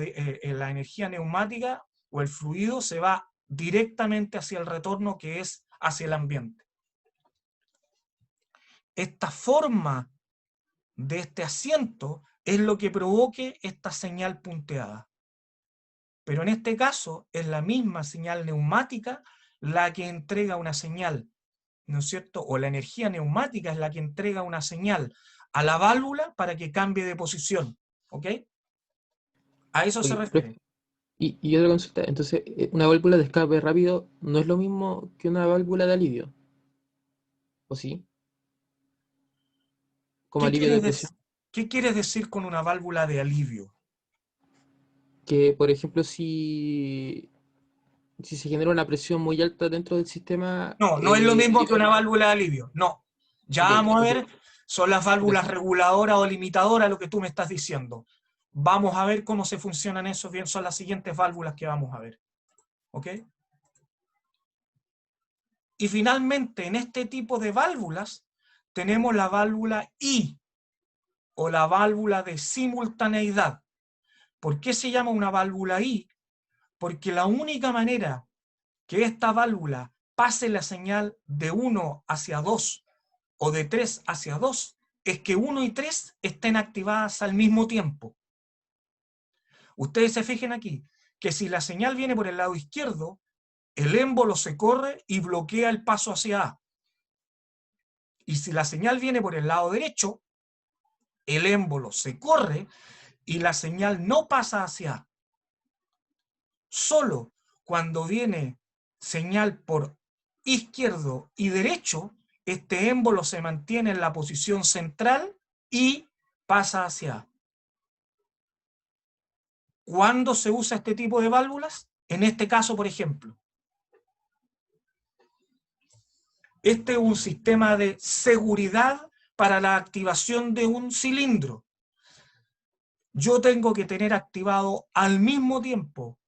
energía neumática o el fluido se va directamente hacia el retorno que es hacia el ambiente. Esta forma de este asiento es lo que provoque esta señal punteada. Pero en este caso es la misma señal neumática la que entrega una señal, ¿no es cierto? O la energía neumática es la que entrega una señal a la válvula para que cambie de posición. ¿Ok? A eso se refiere. Y otra consulta, entonces, ¿una válvula de escape rápido no es lo mismo que una válvula de alivio? ¿O sí? Como alivio de presión. ¿Qué quieres decir con una válvula de alivio? Que, por ejemplo, si se genera una presión muy alta dentro del sistema... No es lo mismo que una válvula de alivio. No. Ya vamos a ver, son las válvulas reguladoras o limitadoras lo que tú me estás diciendo. Vamos a ver cómo se funcionan esos bien, son las siguientes válvulas que vamos a ver. ¿Ok? Y finalmente, en este tipo de válvulas, tenemos la válvula I, o la válvula de simultaneidad. ¿Por qué se llama una válvula I? Porque la única manera que esta válvula pase la señal de 1 hacia 2 o de 3 hacia 2 es que 1 y 3 estén activadas al mismo tiempo. Ustedes se fijen aquí, que si la señal viene por el lado izquierdo, el émbolo se corre y bloquea el paso hacia A. Y si la señal viene por el lado derecho, el émbolo se corre y la señal no pasa hacia A. Solo cuando viene señal por izquierdo y derecho, este émbolo se mantiene en la posición central y pasa hacia A. ¿Cuándo se usa este tipo de válvulas? En este caso, por ejemplo, este es un sistema de seguridad para la activación de un cilindro. Yo tengo que tener activado al mismo tiempo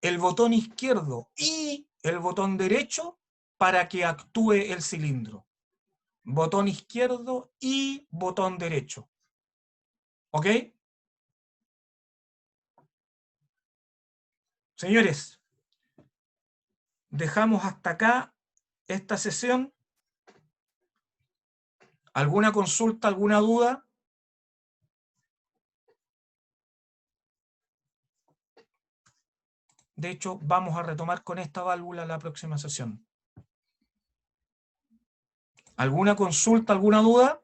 el botón izquierdo y el botón derecho para que actúe el cilindro. Botón izquierdo y botón derecho. ¿Ok? Señores, dejamos hasta acá esta sesión. ¿Alguna consulta, alguna duda? De hecho, vamos a retomar con esta válvula la próxima sesión. ¿Alguna consulta, alguna duda?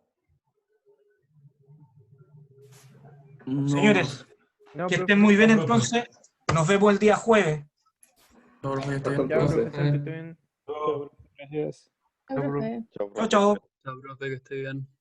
No. Señores, No, que profe. estén muy bien No, profe. entonces. Nos vemos el día jueves. No, profe, está Ya, bien. profesor, que esté bien. Chao, gracias. Chao, profe. Chao, chao. Chao, profe, que esté bien.